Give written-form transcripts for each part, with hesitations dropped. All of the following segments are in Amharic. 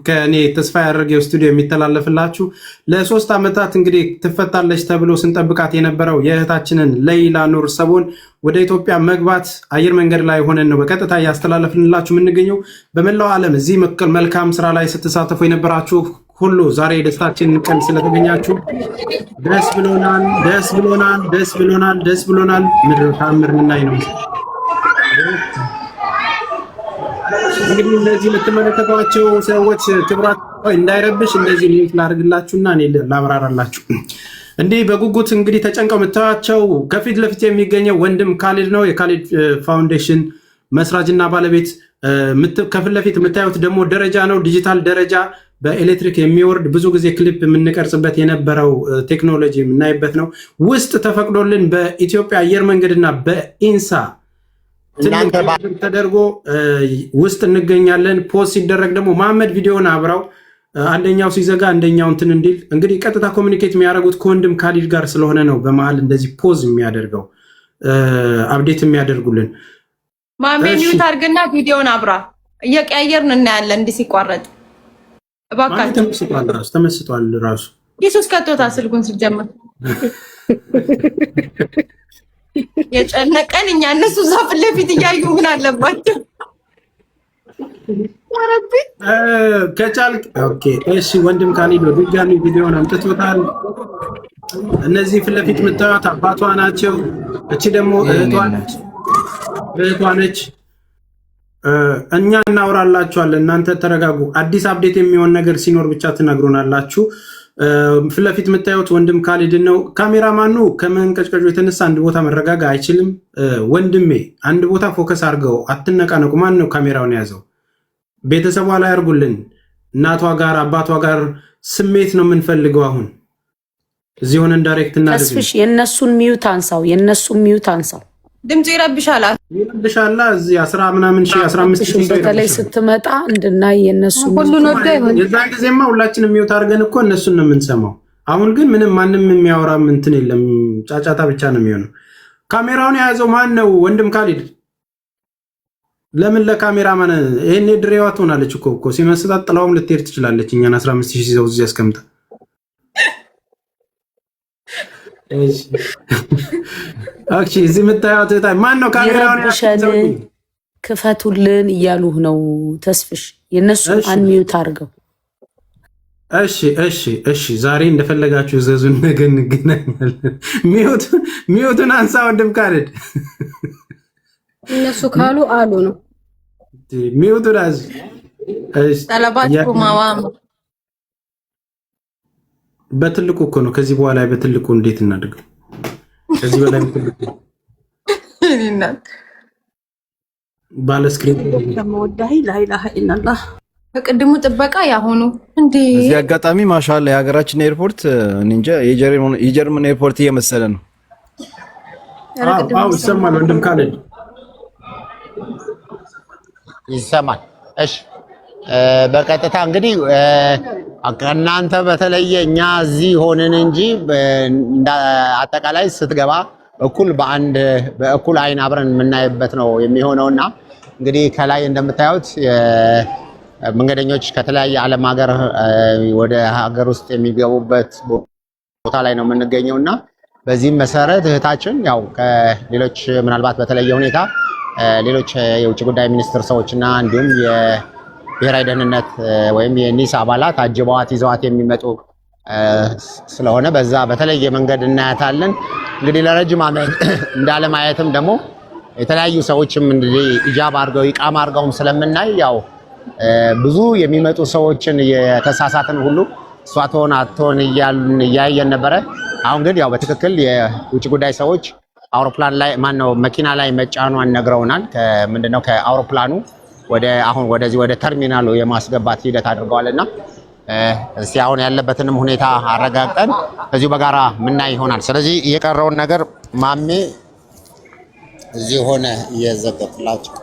ከኔ ተስፋ ያደረገው ስቱዲዮ የሚተላለፍላችሁ ለሶስት ዓመታት እንግዲህ ትፈታለች ተብሎ ስንጠብቃት የነበረው የእህታችንን ለይላ ኑር ሰቦን ወደ ኢትዮጵያ መግባት አየር መንገድ ላይ ሆነን ነው በቀጥታ ያስተላለፍንላችሁ የምንገኘው። በመላው ዓለም እዚህ መልካም ስራ ላይ ስትሳተፉ የነበራችሁ ሁሉ ዛሬ ደስታችን ቀን ስለተገኛችሁ ደስ ብሎናል፣ ደስ ብሎናል፣ ደስ ብሎናል፣ ደስ ብሎናል። ምድር ታምር ምናይ ነው። እንግዲህ እነዚህ የምትመለከቷቸው ሰዎች ክብራት እንዳይረብሽ እንደዚህ ሊንክ ላድርግላችሁና እኔ ላብራራላችሁ። እንዲህ በጉጉት እንግዲህ ተጨንቀው የምታዩቸው ከፊት ለፊት የሚገኘው ወንድም ካሊድ ነው። የካሊድ ፋውንዴሽን መስራችና ባለቤት። ከፊት ለፊት የምታዩት ደግሞ ደረጃ ነው፣ ዲጂታል ደረጃ በኤሌክትሪክ የሚወርድ ብዙ ጊዜ ክሊፕ የምንቀርጽበት የነበረው ቴክኖሎጂ የምናይበት ነው። ውስጥ ተፈቅዶልን በኢትዮጵያ አየር መንገድና በኢንሳ ተደርጎ ውስጥ እንገኛለን። ፖስት ሲደረግ ደግሞ መሐመድ ቪዲዮን አብራው አንደኛው ሲዘጋ አንደኛው እንትን እንዲል እንግዲህ ቀጥታ ኮሚኒኬት የሚያደርጉት ከወንድም ካሊድ ጋር ስለሆነ ነው። በመሀል እንደዚህ ፖዝ የሚያደርገው አፕዴት የሚያደርጉልን ማሜ ሚውት አድርግና ቪዲዮን አብራ እየቀያየርን እናያለን። እንዲህ ሲቋረጥ እባካችሁ ተመስጧል ራሱ ኢየሱስ ከቶታ ስልኩን ሲጀምር የጨነቀን እኛ እነሱ ዛፍ ለፊት እያዩ ምን አለባቸው? ወረቢ ከቻልክ ኦኬ። እሺ ወንድም ካሊድ ድጋሚ ቪዲዮን አምጥቶታል። እነዚህ ፊት ለፊት የምታዩት አባቷ ናቸው። እቺ ደግሞ እህቷ ነች። እኛ እናወራላችኋለን፣ እናንተ ተረጋጉ። አዲስ አፕዴት የሚሆን ነገር ሲኖር ብቻ ትነግሩናላችሁ። ፊት ለፊት የምታዩት ወንድም ካሊድ ነው። ካሜራማኑ ከመንቀጭቀጩ የተነሳ አንድ ቦታ መረጋጋ አይችልም። ወንድሜ አንድ ቦታ ፎከስ አድርገው፣ አትነቃነቁ። ማን ነው ካሜራውን የያዘው? ቤተሰቧ ላይ አድርጉልን። እናቷ ጋር አባቷ ጋር ስሜት ነው የምንፈልገው። አሁን እዚህ ሆነን ዳይሬክት እናድርግ። ተስፍሽ የነሱን ሚዩት አንሳው፣ የነሱን ሚዩት አንሳው። ድምጽ ይረብሻል። እዚህ 10 ምናምን ሺህ 15 ሺህ በተለይ ስትመጣ እንድናይ የነሱ ሁሉ ነው አይሆን። የዛን ጊዜማ ሁላችንም ሚውት አድርገን እኮ እነሱን ነው የምንሰማው። አሁን ግን ምንም ማንም የሚያወራ እንትን የለም፣ ጫጫታ ብቻ ነው የሚሆነው። ካሜራውን የያዘው ማን ነው? ወንድም ካሊድ። ለምን ለካሜራማን ይሄኔ ድሬዋ ትሆናለች እኮ ሲመስጣት ጥላውም ልትሄድ ትችላለች። እኛን 15 ሺህ ሰው እዚህ ያስቀምጣ። እሺ እዚህ የምታዩት ማን ነው? ካሜራውን ክፈቱልን እያሉህ ነው ተስፍሽ። የነሱን አንሚዩት አድርገው። እሺ ዛሬ እንደፈለጋችሁ ዘዙን፣ ነገ እንገናኛለን። ሚዩቱን አንሳ ወንድም ካሊድ። እነሱ ካሉ አሉ ነው ሚዩቱን አዝ። ጠለባችሁ ማዋም በትልቁ እኮ ነው። ከዚህ በኋላ በትልቁ እንዴት እናድርግ? ከዚህ በላይ በትልቁ ባለ ስክሪን ተመወዳይ ላኢላሃ ኢላላህ ከቅድሙ ጥበቃ ያሆኑ እንዴ። እዚህ አጋጣሚ ማሻአላ የሀገራችን ኤርፖርት እንጃ የጀርመን ኤርፖርት እየመሰለ ነው። አዎ ይሰማል ወንድም ካሊድ ይሰማል። እሺ በቀጥታ እንግዲህ ከእናንተ በተለየ እኛ እዚህ ሆነን እንጂ አጠቃላይ ስትገባ በእኩል አይን አብረን የምናይበት ነው የሚሆነውና እንግዲህ ከላይ እንደምታዩት መንገደኞች ከተለያየ ዓለም ሀገር ወደ ሀገር ውስጥ የሚገቡበት ቦታ ላይ ነው የምንገኘውና በዚህም መሰረት እህታችን ያው ከሌሎች ምናልባት በተለየ ሁኔታ ሌሎች የውጭ ጉዳይ ሚኒስትር ሰዎችና እንዲሁም የብሔራዊ ደህንነት ወይም የኒስ አባላት አጅበዋት ይዘዋት የሚመጡ ስለሆነ በዛ በተለየ መንገድ እናያታለን። እንግዲህ ለረጅም ዓመት እንዳለማየትም ደግሞ የተለያዩ ሰዎችም እንግዲህ ኢጃብ አድርገው ኢቃማ አድርገውም ስለምናይ ያው ብዙ የሚመጡ ሰዎችን የተሳሳትን ሁሉ እሷ ትሆን አትሆን እያየን ነበረ። አሁን ግን ያው በትክክል የውጭ ጉዳይ ሰዎች አውሮፕላን ላይ መኪና ላይ መጫኗን ነግረውናል። ምንድነው ከአውሮፕላኑ አሁን ወደዚህ ወደ ተርሚናሉ የማስገባት ሂደት አድርገዋልና እስቲ አሁን ያለበትንም ሁኔታ አረጋግጠን እዚሁ በጋራ ምናይ ይሆናል። ስለዚህ የቀረውን ነገር ማሜ እዚህ ሆነ እየዘገብላችሁ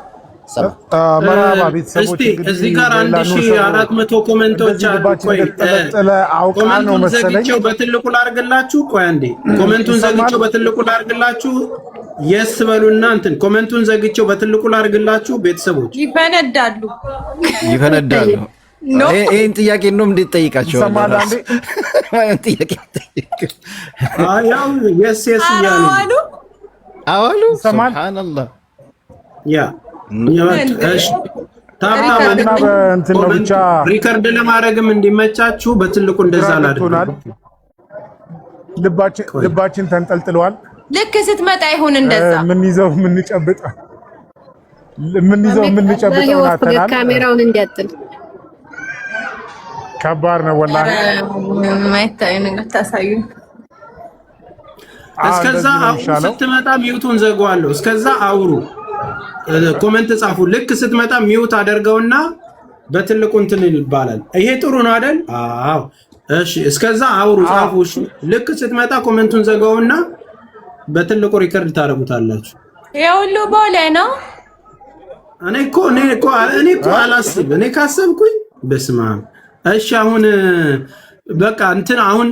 መራባ ቤተሰቦች እዚህ ጋር 1400 ኮሜንቶች አሉ። ቆይ ኮሜንቱን ዘግቼው በትልቁ ላርግላችሁ። ቆይ አንዴ ኮሜንቱን ዘግቼው በትልቁ ላርግላችሁ። የስ በሉና እንትን ኮሜንቱን ዘግቼው በትልቁ ላርግላችሁ። ቤተሰቦች ይፈነዳሉ። ይሄን ጥያቄ ነው እንዴት ጠይቃቸው? ሰማላ እንዴ ማለት ጥያቄ ጠይቅ። ያው የስ ያሉ አዋሉ ሰማል ሱብሃንአላህ ያ እሺ ታማ እንትን ነው ብቻ ሪከርድ ለማድረግም እንዲመቻችሁ በትልቁ እንደዛ አላደረኩ። ልባችን ተንጠልጥሏል። ልክ ስትመጣ ይሁን እንደዛ ምን ይዘው የምንጨብጠው ናተናል። ካሜራውን እንዲያጥል ከባድ ነው ወላሂ። ማይታይ ነገር ታሳዩ። እስከዛ ስትመጣ ሚውቱን ዘጋዋለሁ። እስከዛ አውሩ፣ ኮሜንት ጻፉ። ልክ ስትመጣ ሚውት አደርገውና በትልቁ እንትን ይባላል። ይሄ ጥሩ ነው አይደል? አዎ እሺ። እስከዛ አውሩ፣ ጻፉ። እሺ ልክ ስትመጣ ኮሜንቱን ዘጋውና በትልቁ ሪከርድ ታደርጉታላችሁ። የሁሉ ቦሌ ነው። እኔ እኮ አላስብ። እኔ ካሰብኩኝ በስመ አብ። እሺ አሁን በቃ እንትን አሁን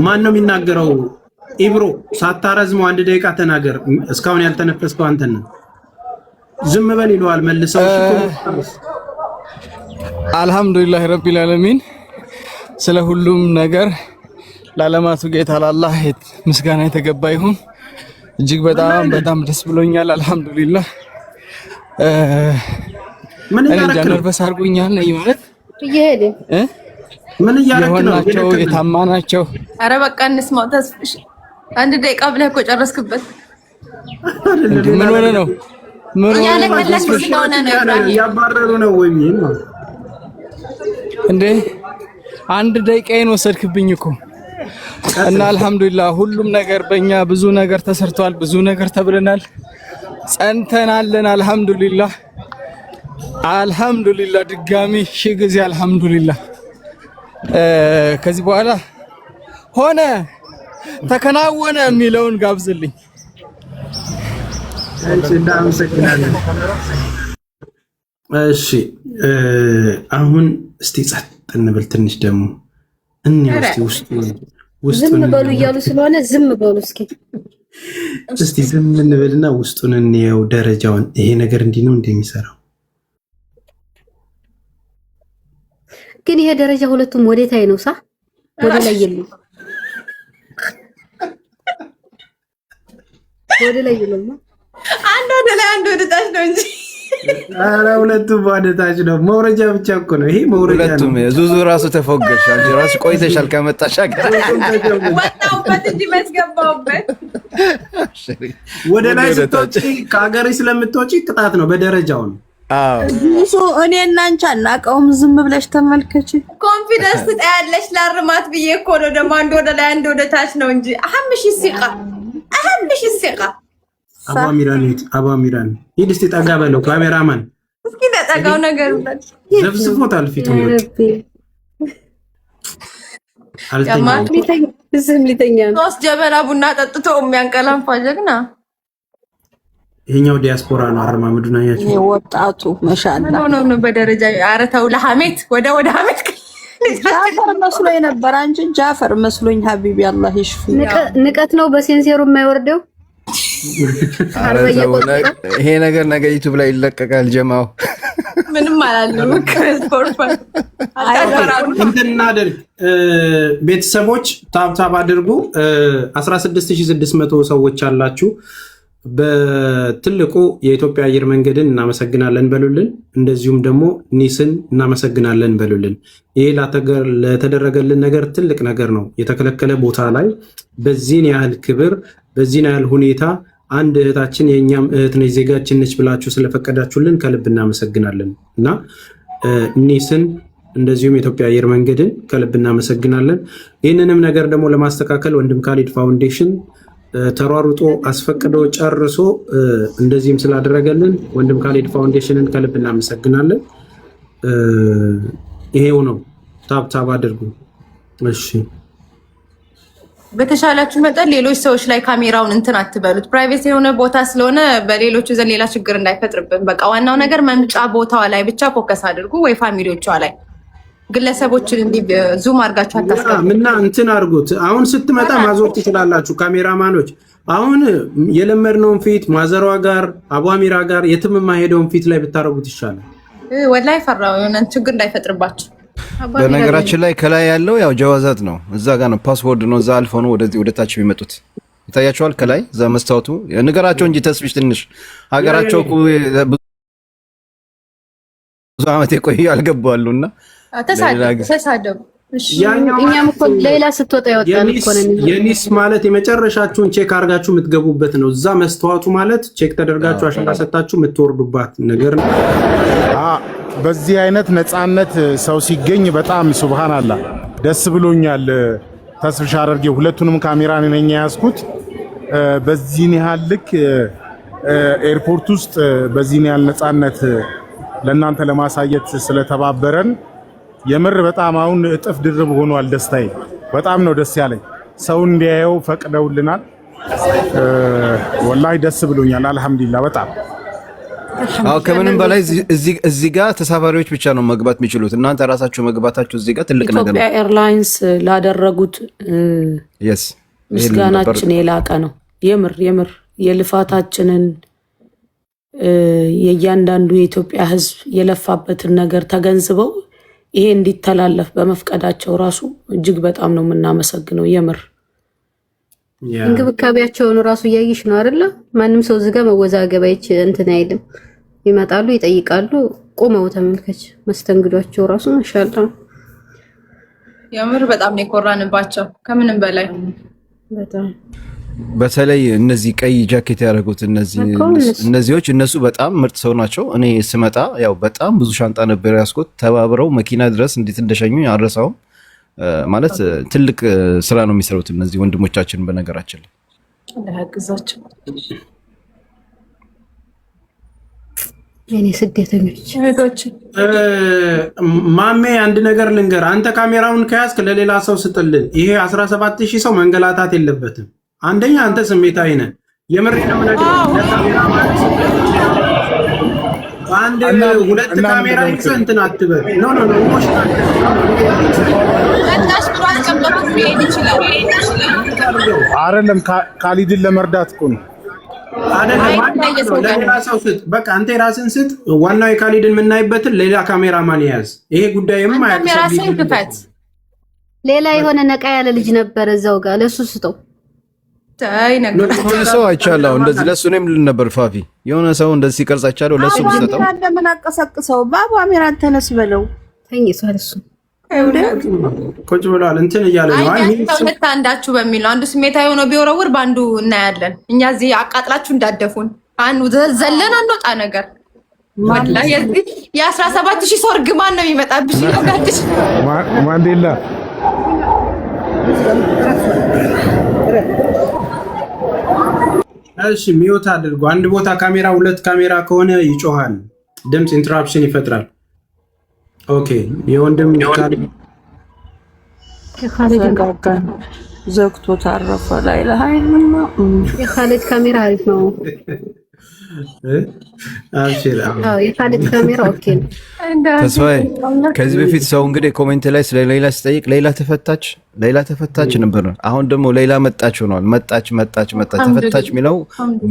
ማን ነው የሚናገረው? ኢብሮ ሳታረዝመው 1 ደቂቃ ተናገር። እስካሁን ያልተነፈስከው አንተ ነህ። ዝም በል ይለዋል መልሰው። አልሐምዱሊላህ ረቢል ዓለሚን ስለ ሁሉም ነገር ለዓለማቱ ጌታ ለአላህ ምስጋና የተገባ ይሁን። እጅግ በጣም ደስ ብሎኛል። አልሐምዱሊላህ ምን ያረክ ነው? ነርቨስ አድርጎኛል ነኝ ማለት ይሄድ ምን ያረክ ነው? የሆናቸው የታማናቸው አረ በቃ እንስማው። ተስፍሽ 1 ደቂቃ ብለህ እኮ ጨረስክበት። ምን ሆነ ነው? ምን ያባረሩ ነው ወይ ነው እንዴ? 1 ደቂቃዬን ወሰድክብኝ እኮ እና አልሐምዱሊላህ ሁሉም ነገር በእኛ ብዙ ነገር ተሰርቷል፣ ብዙ ነገር ተብለናል፣ ጸንተናለን። አልሐምዱሊላህ ድጋሚ ሺህ ጊዜ አልሐምዱሊላህ። ከዚህ በኋላ ሆነ ተከናወነ የሚለውን ጋብዝልኝ። እሺ አሁን እስቲ ጸጥ እንብል ትንሽ ደግሞ ዝም በሉ እያሉ ስለሆነ ዝም በሉ እስቲ ዝም እንበልና ውስጡን እንየው ደረጃውን። ይሄ ነገር እንዲህ ነው እንደሚሰራው ግን ይሄ ደረጃ ሁለቱም ወዴታይ ነው? ወደ ላይ የለም፣ ወደ ላይ የለም። አንድ ወደ ላይ አንድ ወደ ታች ነው እንጂ ኧረ ሁለቱም ወደ ታች ነው። መውረጃ ብቻ እኮ ነው ይሄ መውረጃ ነው። ሁለቱም ዙዙ ራሱ ተፎገሽ አንቺ ራሱ ቆይተሻል ከመጣሽ ወጣውበት እንጂ መስገባውበት። ወደ ላይ ስትወጪ ከሀገሬ ስለምትወጪ ቅጣት ነው በደረጃው ነው። እኔ እና አንቺ አናውቀውም። ዝም ብለሽ ተመልከች። ኮንፊደንስ ትጠያለሽ። ላርማት ብዬ እኮ ነው ደግሞ አንድ ወደ ላይ አንድ ወደ ታች ነው እንጂ አህምሽ ሲቃ አባሚራን ሂድ እስቲ ጠጋ በለው ካሜራማን። እስኪ ለጠጋው ነገር ብለን ዘብስፎታል ፊቱን። ሊተኛ ነው። 3 ጀበና ቡና ጠጥቶ የሚያንቀላፋ ጀግና። ይሄኛው ዲያስፖራ ነው። አረማመዱን አያችሁ? ወጣቱ ማሻአላ ነው በደረጃ አረተው ለሐሜት ወደ ሐሜት ጃፈር መስሎኝ ነበር። አንቺ ጃፈር መስሎኝ ሀቢቢ አላህ ይሽፍ። ንቀት ነው በሴንሴሩ የማይወርደው። ይሄ ነገር ነገ ዩቲዩብ ላይ ይለቀቃል። ጀማው ምንም አላለም። እንትን እናድርግ ቤተሰቦች፣ ታብታብ አድርጉ። 16600 ሰዎች አላችሁ። በትልቁ የኢትዮጵያ አየር መንገድን እናመሰግናለን በሉልን። እንደዚሁም ደግሞ ኒስን እናመሰግናለን በሉልን። ይሄ ለተደረገልን ነገር ትልቅ ነገር ነው። የተከለከለ ቦታ ላይ በዚህን ያህል ክብር፣ በዚህን ያህል ሁኔታ አንድ እህታችን የእኛም እህት ነች ዜጋችን ነች ብላችሁ ስለፈቀዳችሁልን ከልብ እናመሰግናለን እና ኒስን እንደዚሁም የኢትዮጵያ አየር መንገድን ከልብ እናመሰግናለን። ይህንንም ነገር ደግሞ ለማስተካከል ወንድም ካሊድ ፋውንዴሽን ተሯሩጦ አስፈቅዶ ጨርሶ እንደዚህም ስላደረገልን ወንድም ካሊድ ፋውንዴሽንን ከልብ እናመሰግናለን። ይሄው ነው። ታብታብ አድርጉ እሺ። በተሻላችሁ መጠን ሌሎች ሰዎች ላይ ካሜራውን እንትን አትበሉት። ፕራይቬት የሆነ ቦታ ስለሆነ በሌሎቹ ዘንድ ሌላ ችግር እንዳይፈጥርብን። በቃ ዋናው ነገር መምጫ ቦታዋ ላይ ብቻ ፎከስ አድርጉ፣ ወይ ፋሚሊዎቿ ላይ። ግለሰቦችን እንዲህ ዙም አድርጋችሁ አታስቀምጡ። ምና እንትን አድርጉት። አሁን ስትመጣ ማዞር ትችላላችሁ ካሜራማኖች። አሁን የለመድነውን ፊት ማዘሯ ጋር አቧሚራ ጋር የትም የማይሄደውን ፊት ላይ ብታረጉት ይሻላል። ወላሂ ፈራው የሆነ ችግር እንዳይፈጥርባቸው። በነገራችን ላይ ከላይ ያለው ያው ጀዋዛት ነው። እዛ ጋር ነው ፓስወርድ ነው። እዛ አልፎ ነው ወደዚህ ወደ ታች የሚመጡት። ይታያቸዋል ከላይ እዛ መስታወቱ። ንገራቸው እንጂ ተስቢሽ ትንሽ ሀገራቸው ብዙ ዓመት የቆዩ አልገባሉና ተሳደቡ። እኛም እኮ ሌላ ስትወጣ ያወጣን እኮ ነን። የኒስ ማለት የመጨረሻችሁን ቼክ አድርጋችሁ የምትገቡበት ነው። እዛ መስተዋቱ ማለት ቼክ ተደርጋችሁ አሻራ ሰጣችሁ የምትወርዱባት ነገር ነው። በዚህ አይነት ነፃነት ሰው ሲገኝ በጣም ሱብሃንአላህ ደስ ብሎኛል። ተስፍሽ አደርጌ ሁለቱንም ካሜራ ነኝ ያዝኩት። በዚህ ያህል ልክ ኤርፖርት ውስጥ በዚህ ያህል ነፃነት ለእናንተ ለማሳየት ስለተባበረን የምር በጣም አሁን እጥፍ ድርብ ሆኗል ደስታዬ። በጣም ነው ደስ ያለኝ። ሰው እንዲያየው ፈቅደውልናል። ወላሂ ደስ ብሎኛል። አልሐምዱሊላህ በጣም አው ከምንም በላይ እዚህ ጋር ተሳፋሪዎች ብቻ ነው መግባት የሚችሉት። እናንተ ራሳችሁ መግባታችሁ እዚህ ጋር ትልቅ ነገር ነው። ኢትዮጵያ ኤርላይንስ ላደረጉት ምስጋናችን የላቀ ነው። የምር የልፋታችንን የእያንዳንዱ የኢትዮጵያ ሕዝብ የለፋበትን ነገር ተገንዝበው ይሄ እንዲተላለፍ በመፍቀዳቸው ራሱ እጅግ በጣም ነው የምናመሰግነው። የምር እንክብካቤያቸውን ራሱ እያይሽ ነው አይደለ? ማንም ሰው ዝጋ መወዛገብ እንትን አይልም። ይመጣሉ፣ ይጠይቃሉ። ቆመው ተመልከች። መስተንግዷቸው ራሱ ማሻአላ የምር በጣም ነው የኮራንባቸው ከምንም በላይ በጣም በተለይ እነዚህ ቀይ ጃኬት ያደረጉት እነዚህዎች እነሱ በጣም ምርጥ ሰው ናቸው። እኔ ስመጣ ያው በጣም ብዙ ሻንጣ ነበር ያስቆት ተባብረው መኪና ድረስ እንዴት እንደሸኙኝ አልረሳውም። ማለት ትልቅ ስራ ነው የሚሰሩት እነዚህ ወንድሞቻችን። በነገራችን ላይ ለሀግዛቸው የኔ ስደተኞች እህቶች ማሜ አንድ ነገር ልንገር። አንተ ካሜራውን ከያዝክ ለሌላ ሰው ስጥልን። ይሄ 17000 ሰው መንገላታት የለበትም። አንደኛ አንተ ስሜታዊ ነህ። የምሬ ነው ነገር ለካሜራ ማለት አንድ ሁለት ካሜራ ይዘህ እንትን አትበል። ኖ ኢሞሽናል አንዳሽ ብሎ አስቀምጦት ሊሄድ ይችላል አይደለም። ካሊድን ለመርዳት እኮ ነው። አይደለም ለሌላ ሰው ስጥ። በቃ አንተ የራስን ስጥ። ዋናው የካሊድን የምናይበትን ሌላ ካሜራማን ያዝ። ይሄ ጉዳይም አይደለም። ሌላ የሆነ ነቃ ያለ ልጅ ነበር እዛው ጋር ለሱ ስጠው። ሰው አይቻለሁ እንደዚህ ለሱ እኔም ልል ነበር ፋፊ የሆነ ሰው እንደዚህ ሲቀርጽ አይቻለሁ። ለሱ ብሰጠው ለምን አቀሰቅሰው ባቡ አሚራን ተነስ በለው ተኝቷል። እሱ ቁጭ ብሏል እንትን እያለ ነው። ሁለት አንዳችሁ በሚለው አንዱ ስሜታዊ ሆኖ ቢወረውር በአንዱ እናያለን። እኛ እዚህ አቃጥላችሁ እንዳደፉን አንዱ ዘለን አንወጣ ነገር ወላሂ የ17000 ሰው እርግማን ነው የሚመጣብሽ። ይወጋድሽ ማንዴላ እሺ ሚውት አድርጎ አንድ ቦታ ካሜራ ሁለት ካሜራ ከሆነ ይጮሃል፣ ድምፅ ኢንተራፕሽን ይፈጥራል። ኦኬ የወንድም የኻሊድ ጋጋን ዘግቶ ታረፈ ላይ ለሃይልና የኻሊድ ካሜራ አሪፍ ነው። አብሽር የኻሊድ ካሜራ ኦኬ ነው። ተስፋዬ ከዚህ በፊት ሰው እንግዲህ ኮሜንት ላይ ስለ ሌላ ሲጠይቅ ሌላ ተፈታች ነበር። አሁን ደግሞ ሌላ መጣች ሆኗል። መጣች ተፈታች የሚለው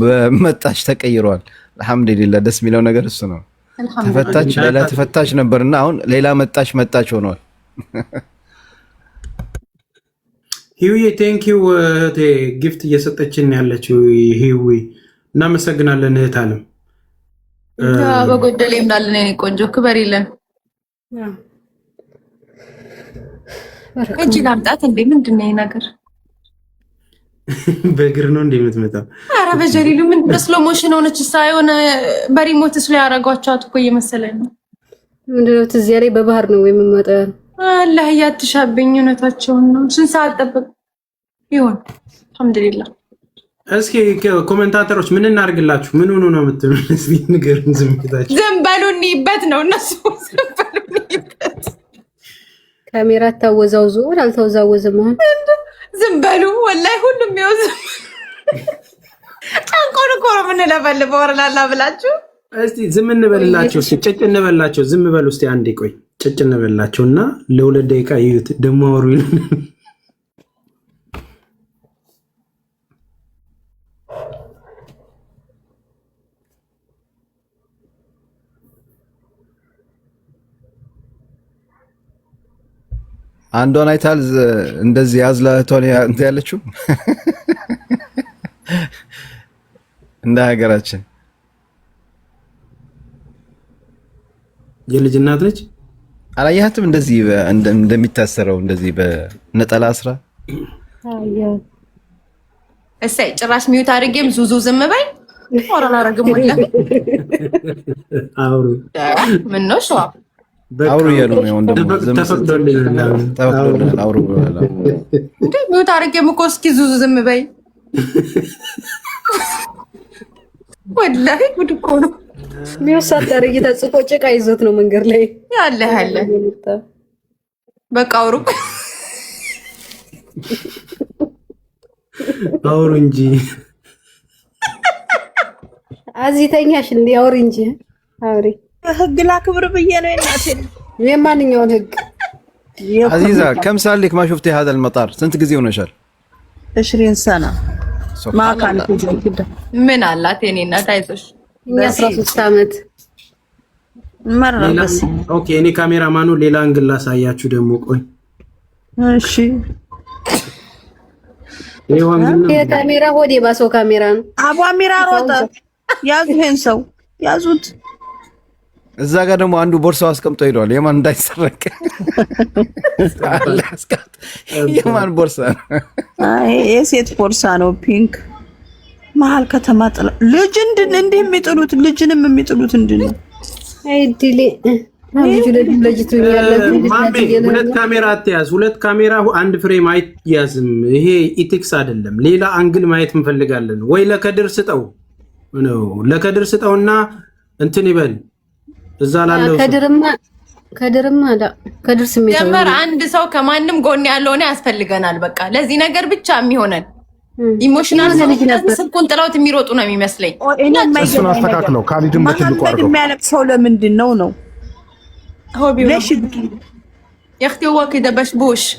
በመጣች ተቀይሯል። አልሐምዱሊላህ ደስ የሚለው ነገር እሱ ነው። ሌላ ተፈታች ነበርና አሁን ሌላ መጣች ሆኗል። ሂዊ ቴንክ ዩ እህቴ ጊፍት እየሰጠችን ያለችው ሂዊ እናመሰግናለን። እህት አለም በጎደል ይምዳልን የኔ ቆንጆ ክበር የለን እጅ ላምጣት እንዴ? ምንድን ነው ነገር? በእግር ነው እንዴ የምትመጣው? ኧረ በጀሊሉ ምን በስሎ ሞሽን ሆነች ሳይሆን በሪሞት ስለ ያረጋቻት እኮ እየመሰለኝ ነው። ምንድነው ትዝ ያለኝ በባህር ነው የምመጣው። አላህ ያትሻብኝ። እውነታቸውን ነው። ስንት ሰዓት ጠብቅ ይሆን? አልሐምዱሊላህ። እስኪ ኮሜንታተሮች ምን እናርግላችሁ? ምን ሆኖ ነው የምትሉን? እስኪ ንገሩን። ዝምታችሁ ዝም በሉ እንይበት ነው እነሱ። ዝም በሉ እንይበት። ካሜራ ታወዛውዞ አልተወዛወዘም። ዝም በሉ ወላሂ ሁሉም ይወዝ ጫንቆን እኮ ነው የምንለፈልፈው። ወረላላ ብላችሁ እስቲ ዝም እንበልላቸው። እስቲ ጭጭ እንበላቸው። ዝም በሉ እስቲ አንዴ ቆይ ጭጭ እንበላቸውና ለሁለት ደቂቃ ይዩት። ደሞ አወሩ ይሉን። አንዷን አይታል እንደዚህ ያዝላ እህቷን እንት ያለችው እንደ ሀገራችን የልጅ እናት ነች። አላየሃትም? እንደዚህ እንደሚታሰረው እንደዚህ በነጠላ አስራ እሰይ ጭራሽ ሚዩት አድርጌም ዙዙ ዝም በይ ወራላ ረግም ወላ አውሩ ምን ነው ሸዋ አውሩ ያሉ ነው እንደም ተፈቅዶልናል አውሩ እንዴ ሚዩት አድርጌም እኮ እስኪ ዙዙ ዝም በይ ወላሂ ጉድ እኮ ነው። ሚውሳት አድርጊ ተጽፎ ጭቃ ይዞት ነው መንገድ ላይ ያለ በቃ አውሩ አውሩ እንጂ አዚተኛሽ እንዴ አውሪ እንጂ አውሪ። ህግ ላክብር ብዬ ነው እናቴ። የማንኛውን ህግ አዚዛ كم صار لك ما شفتي هذا المطار ስንት ጊዜ ሆነሻል? 20 سنه ما كان كده ምን አላት የኔ እናት አይዞሽ 13 አመት መረበስ። ኦኬ እኔ ካሜራማኑ ሌላ አንግል ላሳያችሁ ደግሞ ቆይ እሺ ካሜራ ሆዴ ባሰው ካሜራ ነው። አቡ አሚራ ሮጠ ያዙ ይሄን ሰው ያዙት። እዛ ጋር ደግሞ አንዱ ቦርሳው አስቀምጦ ሄዷል። የማን እንዳይሰረቅ አላስቀምጥ። የማን ቦርሳ ነው? አይ የሴት ቦርሳ ነው ፒንክ። መሀል ከተማ ጥላ ልጅ እንደ የሚጥሉት ልጅንም የሚጥሉት እንድነው አይዲሌ ሁለት ካሜራ አትያዝ። ሁለት ካሜራ አንድ ፍሬም አይያዝም። ይሄ ኢቲክስ አይደለም። ሌላ አንግል ማየት እንፈልጋለን። ወይ ለከድር ስጠው ነው ለከድር ስጠውና እንትን ይበል እዛ ላለው ከድርማ አላ ከድር ስሜት ጀመር አንድ ሰው ከማንም ጎን ያለው ነው ያስፈልገናል። በቃ ለዚህ ነገር ብቻ የሚሆነን ኢሞሽናል ስልኩን ጥለውት የሚሮጡ ነው የሚመስለኝ። እሱን አስተካክለው ካሊድን በትልቁ አድርገው የሚያለቅሰው ለምንድን ነው ነው هو ليش يا اختي هو كده بشبوش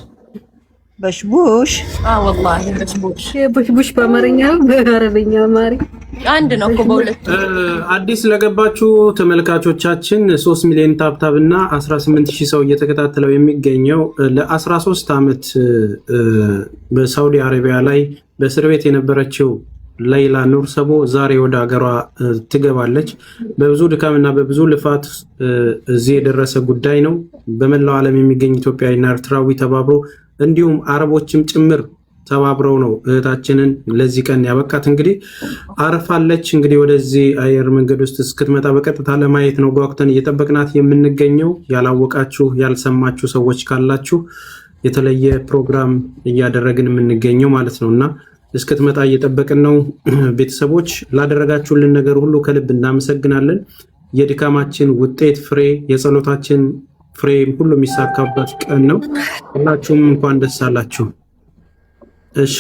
بشبوش والله بشبوش بشبوش በአማርኛ በአረብኛ ማሪ አንድ ነው እኮ በሁለት አዲስ ለገባችሁ ተመልካቾቻችን 3 ሚሊዮን ታብታብ እና 18000 ሰው እየተከታተለው የሚገኘው ለ13 አመት በሳውዲ አረቢያ ላይ በእስር ቤት የነበረችው ሌይላ ኑር ሰቦ ዛሬ ወደ ሀገሯ ትገባለች። በብዙ ድካምና በብዙ ልፋት እዚህ የደረሰ ጉዳይ ነው። በመላው ዓለም የሚገኝ ኢትዮጵያዊና ኤርትራዊ ተባብሮ እንዲሁም አረቦችም ጭምር ተባብረው ነው እህታችንን ለዚህ ቀን ያበቃት። እንግዲህ አርፋለች። እንግዲህ ወደዚህ አየር መንገድ ውስጥ እስክትመጣ በቀጥታ ለማየት ነው ጓጉተን እየጠበቅናት የምንገኘው። ያላወቃችሁ ያልሰማችሁ ሰዎች ካላችሁ የተለየ ፕሮግራም እያደረግን የምንገኘው ማለት ነውና እስክትመጣ እየጠበቅን ነው። ቤተሰቦች ላደረጋችሁልን ነገር ሁሉ ከልብ እናመሰግናለን። የድካማችን ውጤት ፍሬ፣ የጸሎታችን ፍሬ ሁሉ የሚሳካበት ቀን ነው። ሁላችሁም እንኳን ደስ አላችሁ። እሺ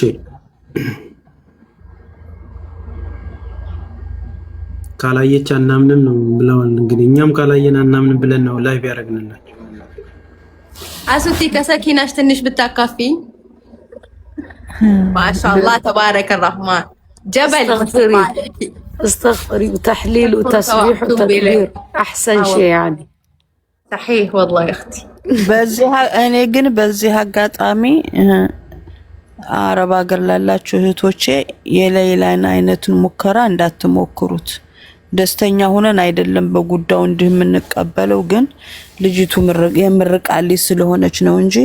ካላየች አናምንም ነው ብለዋል። እንግዲህ እኛም ካላየን አናምንም ብለን ነው ላይቭ ያደረግንላችሁ። አሱቲ ከሰኪናሽ ትንሽ ብታካፊ ما شاء الله تبارك الرحمن جبل استغفري وتحليل وتسبيح وتكبير احسن شيء يعني صحيح والله يا اختي በዚህ እኔ ግን በዚህ አጋጣሚ አረብ ሀገር ላላችሁ እህቶቼ የሌላን አይነቱን ሙከራ እንዳትሞክሩት። ደስተኛ ሆነን አይደለም በጉዳዩ እንዲህ የምንቀበለው፣ ግን ልጅቱ የምርቃልኝ ስለሆነች ነው እንጂ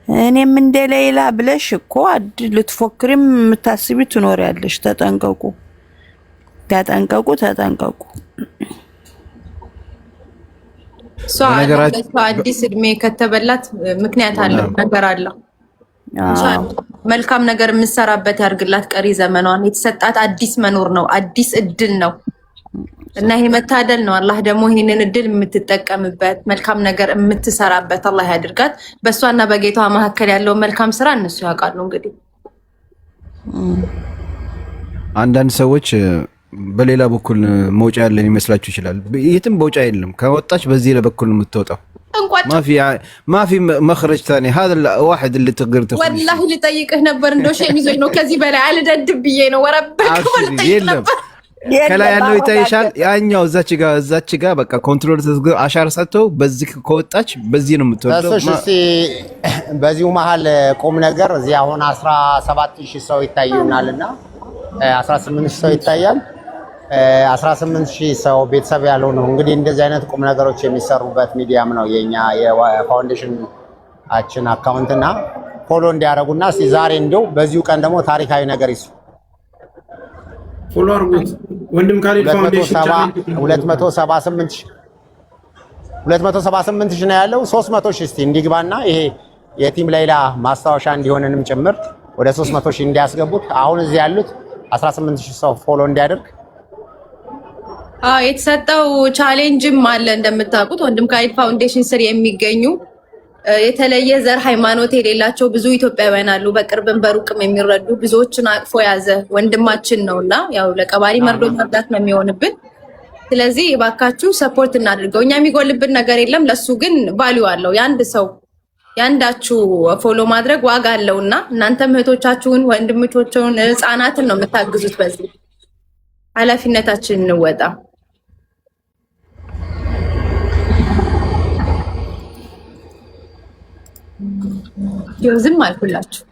እኔም እንደ ሌላ ብለሽ እኮ ልትፎክሪም የምታስቢ ትኖሪያለሽ። ተጠንቀቁ ተጠንቀቁ ተጠንቀቁ። ነገራችን አዲስ እድሜ ከተበላት ምክንያት አለው ነገር አለው። መልካም ነገር የምትሰራበት ያርግላት። ቀሪ ዘመኗን የተሰጣት አዲስ መኖር ነው፣ አዲስ እድል ነው እና ይሄ መታደል ነው። አላህ ደግሞ ይሄንን እድል የምትጠቀምበት መልካም ነገር የምትሰራበት አላህ ያድርጋት። በእሷና በጌታዋ መካከል ያለው መልካም ስራ እነሱ ያውቃሉ። እንግዲህ አንዳንድ ሰዎች በሌላ በኩል መውጫ ያለን ይመስላችሁ ይችላል። የትም መውጫ የለም። ከወጣች በዚህ ለበኩል ነው የምትወጣው። ما في مخرج ثاني. هذا الواحد اللي تقدر تخرج. والله اللي طيقه نبر ندوش يميزو ነው ከዚህ በላይ አልደድብ ብዬ ነው ወረበክ ከላይ ያለው ይታይሻል። ያኛው እዛች ጋር በቃ ኮንትሮል ተዝገው አሻራ ሰጥተው በዚህ ከወጣች በዚህ ነው የምትወጣው። እስቲ በዚሁ መሀል ቁም ነገር እዚህ አሁን 17000 ሰው ይታዩናልና 18000 ሰው ይታያል። 18000 ሰው ቤተሰብ ያለው ነው እንግዲህ እንደዚህ አይነት ቁም ነገሮች የሚሰሩበት ሚዲያም ነው የኛ የፋውንዴሽናችን አካውንትና ፎሎ እንዲያደርጉና እስቲ ዛሬ እንደው በዚሁ ቀን ደግሞ ታሪካዊ ነገር ይስሩ። ፎሎ አድርጉት። ወንድም ካሊድ ፋውንዴሽን 278 ነው ያለው። 300 ሺህ እስቲ እንዲግባና ይሄ የቲም ሌላ ማስታወሻ እንዲሆንንም ጭምር ወደ 300 ሺህ እንዲያስገቡት አሁን እዚህ ያሉት 18000 ሰው ፎሎ እንዲያደርግ የተሰጠው ቻሌንጅም አለ። እንደምታውቁት ወንድም ካሊድ ፋውንዴሽን ስር የሚገኙ የተለየ ዘር ሃይማኖት የሌላቸው ብዙ ኢትዮጵያውያን አሉ። በቅርብም በሩቅም የሚረዱ ብዙዎችን አቅፎ ያዘ ወንድማችን ነውና ያው ለቀባሪ መርዶ መርዳት ነው የሚሆንብን። ስለዚህ እባካችሁ ሰፖርት እናድርገው። እኛ የሚጎልብን ነገር የለም፣ ለሱ ግን ቫልዩ አለው። የአንድ ሰው የአንዳችሁ ፎሎ ማድረግ ዋጋ አለውና እናንተም እህቶቻችሁን፣ ወንድሞቻችሁን፣ ህፃናትን ነው የምታግዙት። በዚህ ኃላፊነታችንን እንወጣ። ዝም አልኩላችሁ።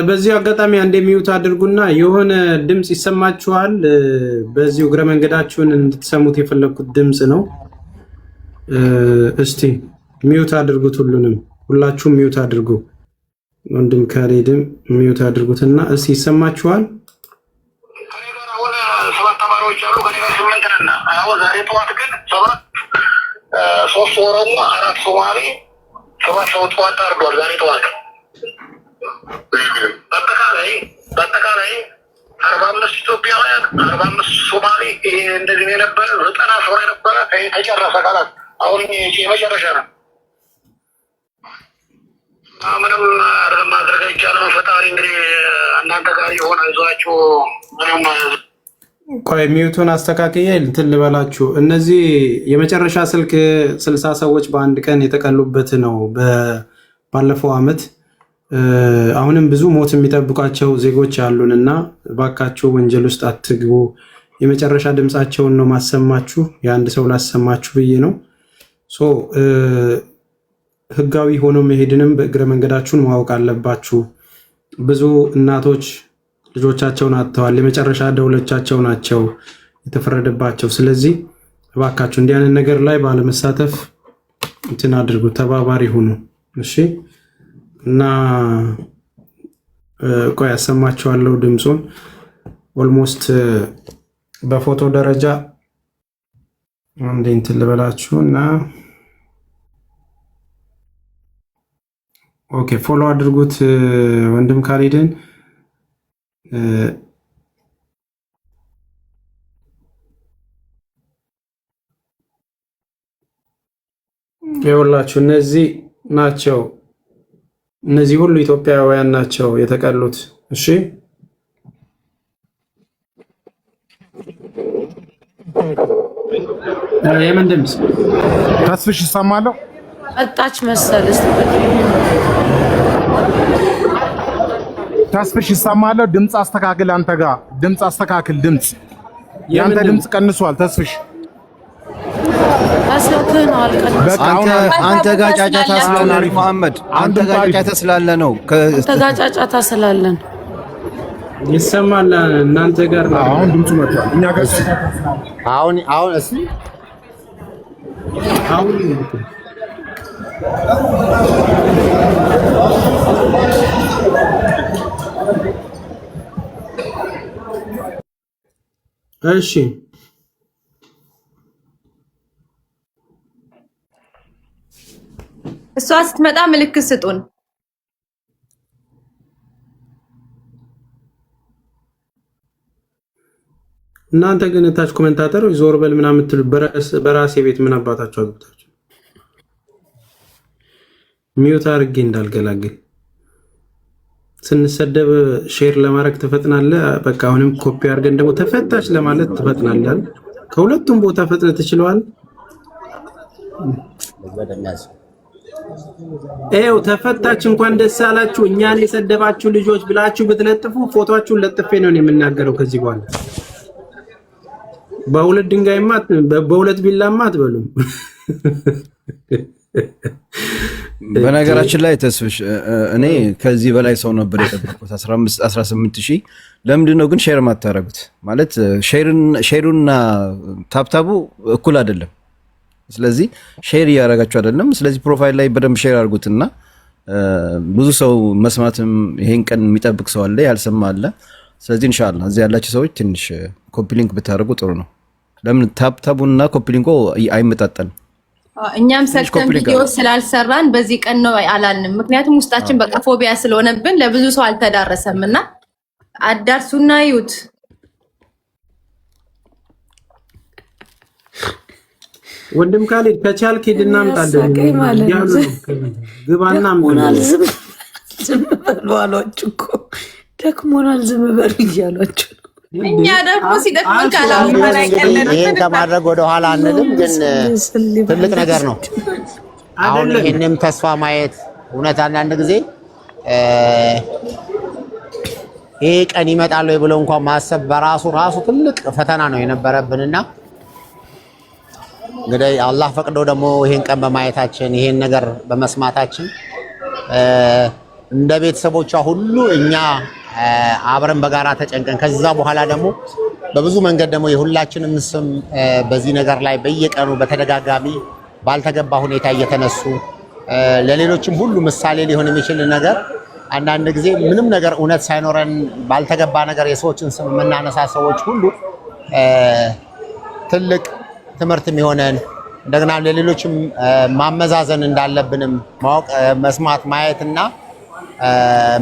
በዚህ አጋጣሚ አንድ የሚዩት አድርጉና የሆነ ድምጽ ይሰማችኋል። በዚህ እግረ መንገዳችሁን እንድትሰሙት የፈለኩት ድምጽ ነው። እስቲ ሚዩት አድርጉት። ሁላችሁም ሚዩት አድርጉ። ወንድም ካሊድም ሚዩት አድርጉትና እስቲ ይሰማችኋል? ዛሬ ጠዋት ግን 3 ኦሮሞ 4 ሶማሌ 7 ሰው ጠዋት አርዷል። ዛሬ ጠዋት በአጠቃላይ 45 ኢትዮጵያውያን 45 ሶማሌ እንደዚህ የነበረ 90 ሰው የነበረ ተጨረሰ። ቃላት አሁን የመጨረሻ ነው። ምንም ማድረግ አይቻልም። ፈጣሪ እንግዲህ እናንተ ጋር የሆነ ይዟችሁ ምንም ቆይ ሚዩቱን አስተካክዬ እንትን ልበላችሁ። እነዚህ የመጨረሻ ስልክ 60 ሰዎች በአንድ ቀን የተቀሉበት ነው ባለፈው አመት። አሁንም ብዙ ሞት የሚጠብቃቸው ዜጎች አሉን እና ባካችሁ ወንጀል ውስጥ አትግቡ። የመጨረሻ ድምፃቸውን ነው ማሰማችሁ። የአንድ ሰው ላሰማችሁ ብዬ ነው። ህጋዊ ሆኖ መሄድንም በእግረ መንገዳችሁን ማወቅ አለባችሁ። ብዙ እናቶች ልጆቻቸውን አጥተዋል። የመጨረሻ ደውሎቻቸው ናቸው የተፈረደባቸው። ስለዚህ እባካችሁ እንዲህ አይነት ነገር ላይ ባለመሳተፍ እንትን አድርጉ፣ ተባባሪ ሁኑ። እሺ። እና ቆይ ያሰማችኋለሁ ድምፁን። ኦልሞስት በፎቶ ደረጃ አንዴ እንትን ልበላችሁ እና ኦኬ፣ ፎሎ አድርጉት ወንድም ካሊድን። ይኸውላችሁ እነዚህ ናቸው። እነዚህ ሁሉ ኢትዮጵያውያን ናቸው የተቀሉት። እሺ የምን ድምፅ? ተስፍሽ ይሰማለሁ። መጣች መሰል ተስፍሽ ይሰማለሁ። ድምፅ አስተካክል። አንተ ጋር ድምፅ አስተካክል። ድምፅ ያንተ ድምፅ ቀንሷል። ተስፍሽ አንተ ጋር ጫጫታ ስላለ ነው መሐመድ። አንተ ጋር ጫጫታ ስላለ ነው። ጫጫታ ስላለን ይሰማል። እናንተ ጋር ነው። አሁን ድምፁ መጥቷል። እኛ ጋር አሁን እስቲ አሁን እሺ እሷ ስትመጣ ምልክት ስጡን። እናንተ ግን ታች ኮሜንታተሮች ዞር በል ምናምን የምትሉ በራሴ ቤት ምን አባታችሁ አግብታችሁ ሚውት አድርጌ እንዳልገላግል ስንሰደብ ሼር ለማድረግ ትፈጥናለህ። በቃ አሁንም ኮፒ አድርገን ደግሞ ተፈታች ለማለት ትፈጥናለህ። ከሁለቱም ቦታ ፈጥነህ ትችለዋል። ኤው ተፈታች እንኳን ደስ አላችሁ እኛን የሰደባችሁ ልጆች ብላችሁ ብትለጥፉ ፎቶአችሁን ለጥፌ ነው የምናገረው። ከዚህ በኋላ በሁለት ድንጋይማ በሁለት ቢላማ አትበሉም። በነገራችን ላይ ተስፍሽ እኔ ከዚህ በላይ ሰው ነበር የጠበቁት 18 ሺህ። ለምንድን ነው ግን ሼር ማታረጉት? ማለት ሼሩና ታብታቡ እኩል አይደለም። ስለዚህ ሼር እያደረጋችሁ አይደለም። ስለዚህ ፕሮፋይል ላይ በደንብ ሼር አድርጉትና ብዙ ሰው መስማትም ይሄን ቀን የሚጠብቅ ሰው አለ፣ ያልሰማ አለ። ስለዚህ ኢንሻአላህ እዚህ ያላችሁ ሰዎች ትንሽ ኮፒ ሊንክ ብታደርጉ ጥሩ ነው። ለምን ታብታቡና ኮፒ ሊንኩ አይመጣጠንም። እኛም ሰክተን ቪዲዮ ስላልሰራን በዚህ ቀን ነው አላልንም። ምክንያቱም ውስጣችን በቃ ፎቢያ ስለሆነብን ለብዙ ሰው አልተዳረሰምና አዳርሱና ይዩት። ወንድም ካሌድ ከቻልክ ሂድና አምጣለን ያሉ ግባና አምጣለን። ዝም በሉ አሏችሁ እኮ ደክሞናል፣ ዝም በሉ እያሏችሁ ነው። እኛ ደግሞ ሲደክመን ካላሉ በላይ ቀለለ። ይሄን ከማድረግ ወደ ኋላ አንልም፣ ግን ትልቅ ነገር ነው። አሁን ይሄንም ተስፋ ማየት እውነት አንዳንድ ጊዜ ይሄ ቀን ይመጣል ወይ ብሎ እንኳን ማሰብ በራሱ ትልቅ ፈተና ነው የነበረብንና እንግዲህ አላህ ፈቅዶ ደግሞ ይሄን ቀን በማየታችን ይሄን ነገር በመስማታችን እንደ ቤተሰቦቿ ሁሉ እኛ አብረን በጋራ ተጨንቀን ከዛ በኋላ ደግሞ በብዙ መንገድ ደግሞ የሁላችንም ስም በዚህ ነገር ላይ በየቀኑ በተደጋጋሚ ባልተገባ ሁኔታ እየተነሱ ለሌሎችም ሁሉ ምሳሌ ሊሆን የሚችል ነገር አንዳንድ ጊዜ ምንም ነገር እውነት ሳይኖረን ባልተገባ ነገር የሰዎችን ስም የምናነሳ ሰዎች ሁሉ ትልቅ ትምህርት የሚሆነን እንደገና ለሌሎችም ማመዛዘን እንዳለብንም ማወቅ መስማት ማየትና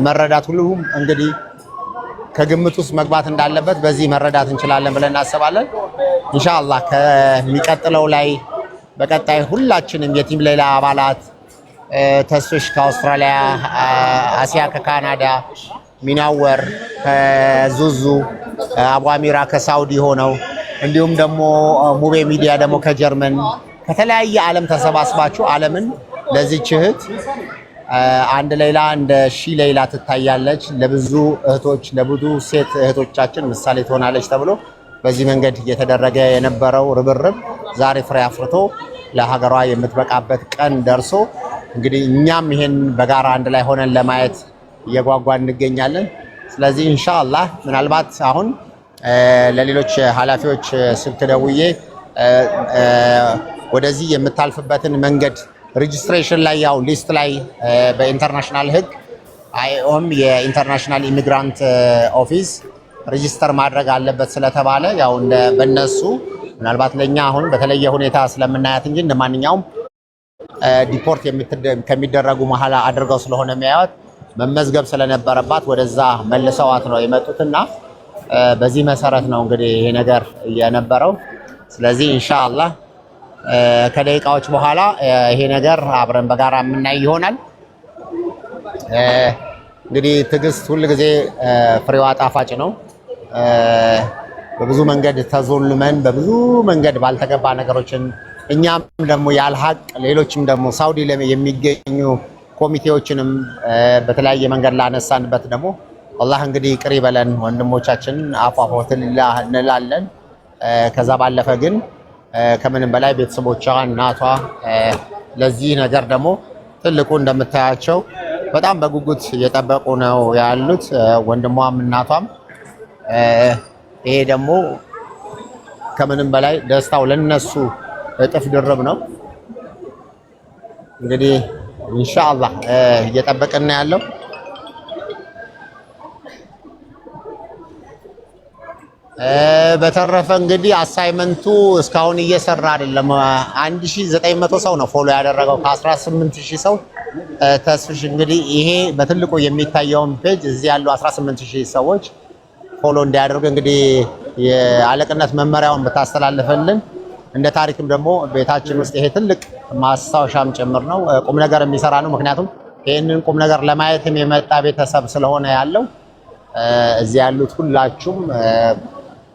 መረዳት ሁሉም እንግዲህ ከግምት ውስጥ መግባት እንዳለበት በዚህ መረዳት እንችላለን ብለን እናስባለን። ኢንሻአላህ ከሚቀጥለው ላይ በቀጣይ ሁላችንም የቲም ሌላ አባላት ተስፍሽ ከአውስትራሊያ፣ አሲያ ከካናዳ፣ ሚናወር ከዙዙ፣ አቡአሚራ ከሳውዲ ሆነው እንዲሁም ደግሞ ሙቤ ሚዲያ ደግሞ ከጀርመን ከተለያየ ዓለም ተሰባስባችሁ ዓለምን ለዚህ እህት አንድ ሌላ እንደ ሺ ሌላ ትታያለች፣ ለብዙ እህቶች ለብዙ ሴት እህቶቻችን ምሳሌ ትሆናለች ተብሎ በዚህ መንገድ እየተደረገ የነበረው ርብርብ ዛሬ ፍሬ አፍርቶ ለሀገሯ የምትበቃበት ቀን ደርሶ እንግዲህ እኛም ይሄን በጋራ አንድ ላይ ሆነን ለማየት እየጓጓን እንገኛለን። ስለዚህ ኢንሻአላህ ምናልባት አሁን ለሌሎች ኃላፊዎች ስልክ ደውዬ ወደዚህ የምታልፍበትን መንገድ ሬጅስትሬሽን ላይ ያው ሊስት ላይ በኢንተርናሽናል ህግ አይኦም የኢንተርናሽናል ኢሚግራንት ኦፊስ ሬጅስተር ማድረግ አለበት ስለተባለ ያው እንደ በእነሱ ምናልባት ለኛ አሁን በተለየ ሁኔታ ስለምናያት እንጂ እንደማንኛውም ዲፖርት ከሚደረጉ መሐላ አድርገው ስለሆነ የሚያዩት መመዝገብ ስለነበረባት ወደዛ መልሰዋት ነው የመጡትና በዚህ መሰረት ነው እንግዲህ ይሄ ነገር የነበረው። ስለዚህ ኢንሻአላህ ከደቂቃዎች በኋላ ይሄ ነገር አብረን በጋራ የምናይ ይሆናል። እንግዲህ ትዕግስት ሁል ጊዜ ፍሬዋ ጣፋጭ ነው። በብዙ መንገድ ተዞልመን በብዙ መንገድ ባልተገባ ነገሮችን እኛም ደግሞ ያልሐቅ ሌሎችም ደግሞ ሳውዲ የሚገኙ ኮሚቴዎችንም በተለያየ መንገድ ላነሳንበት ደግሞ አላህ እንግዲህ ይቅር ይበለን፣ ወንድሞቻችን አፏፎት እንላለን። ከዛ ባለፈ ግን ከምንም በላይ ቤተሰቦቿ እናቷ ለዚህ ነገር ደግሞ ትልቁ እንደምታያቸው በጣም በጉጉት እየጠበቁ ነው ያሉት፣ ወንድሟም እናቷም። ይሄ ደግሞ ከምንም በላይ ደስታው ለነሱ እጥፍ ድርብ ነው። እንግዲህ ኢንሻአላህ እየጠበቅን ያለው በተረፈ እንግዲህ አሳይመንቱ እስካሁን እየሰራ አይደለም። 1900 ሰው ነው ፎሎ ያደረገው ከ18000 ሰው። ተስፍሽ እንግዲህ ይሄ በትልቁ የሚታየውን ፔጅ እዚህ ያሉ 18000 ሰዎች ፎሎ እንዲያደርጉ እንግዲህ የአለቅነት መመሪያውን ብታስተላልፈልን እንደ ታሪክም ደግሞ ቤታችን ውስጥ ይሄ ትልቅ ማስታወሻም ጭምር ነው። ቁም ነገር የሚሰራ ነው። ምክንያቱም ይህንን ቁም ነገር ለማየትም የመጣ ቤተሰብ ስለሆነ ያለው እዚህ ያሉት ሁላችሁም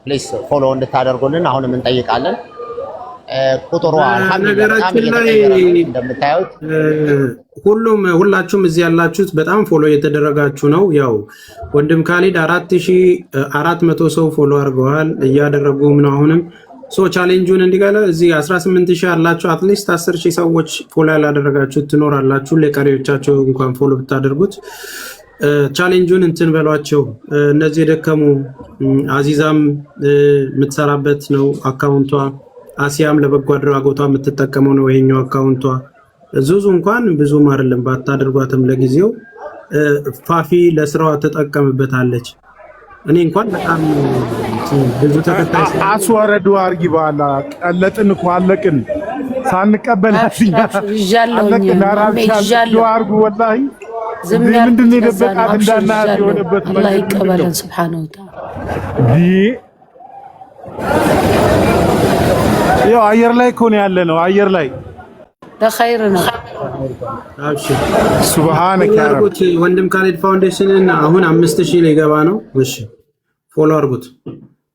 ፕሊስ ፎሎ እንድታደርጉልን አሁንም እንጠይቃለን። ቁጥሩ ነገራችን ላይ እንደምታዩት ሁላችሁም እዚህ ያላችሁት በጣም ፎሎ እየተደረጋችሁ ነው። ያው ወንድም ካሊድ 4400 ሰው ፎሎ አድርገዋል እያደረጉም ነው። አሁንም ቻሌንጁን እንዲገለ እዚህ 18000 ያላችሁ አትሊስት 10000 ሰዎች ፎሎ ያላደረጋችሁት ትኖራላችሁ። ለቀሪዎቻቸው እንኳን ፎሎ ብታደርጉት ቻሌንጁን እንትን በሏቸው። እነዚህ የደከሙ አዚዛም የምትሰራበት ነው አካውንቷ፣ አሲያም ለበጎ አድራጎቷ የምትጠቀመው ነው ይሄኛው አካውንቷ። ዙዙ እንኳን ብዙም አይደለም ባታደርጓትም ለጊዜው ፋፊ ለስራዋ ተጠቀምበታለች። እኔ እንኳን በጣም ብዙ ተከታይ አስወረዱ አርጊ ባላ ቀለጥን እኮ አለቅን ሳንቀበላትኛ አለቅን አራብሻለሁ አርጉ ወላሂ ምንድን ነው የደበቃት እንዳናት የሆነበት አላህ ይቀበለን ሱብሃነሁ ወተዓላ። ያው አየር ላይ እኮ ነው ያለ ነው አየር ላይ ለኸይር ነው። አብሽር ሱብሃነከ ያ ረብ። ወንድም ካሊድ ፋውንዴሽንን አሁን 5000 ላይ ገባ ነው። እሺ ፎሎ አድርጉት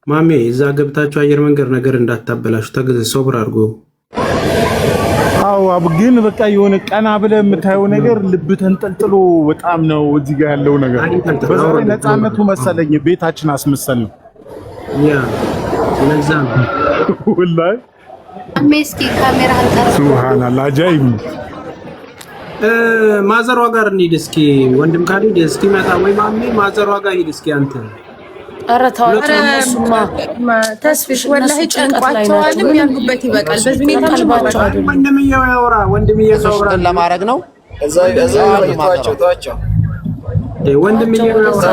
ማሜ። እዛ ገብታችሁ አየር መንገድ ነገር እንዳታበላሹ ተገዘ ሶብር አድርጉ። አው ግን በቃ የሆነ ቀና ብለ የምታየው ነገር ልብ ተንጠልጥሎ በጣም ነው እዚህ ጋር ያለው ነገር። በዛሬ ነፃነቱ መሰለኝ ቤታችን አስመሰል ነው ያ ለዛ ነው ወላሂ መስኪ ካሜራ አንቀር ሱብሃንአላህ አጃይብ። ማዘሯ ጋር እንሂድ እስኪ ወንድም ካሊድ እስኪ መጣ ወይ ማሜ ማዘሯ ጋር ሂድ እስኪ አንተ። ኧረ ተዋቸው እነሱማ ተስፍሽ ወላሂ ጨንቋቸዋልም ያሉበት ይበቃል። በዚህ ሁኔታ ተልባቸው አይደለም። ወንድምየው ያወራ ወንድምየው ያወራ ለማድረግ ነው። እዛ ተዋቸው ወንድምየው ያወራ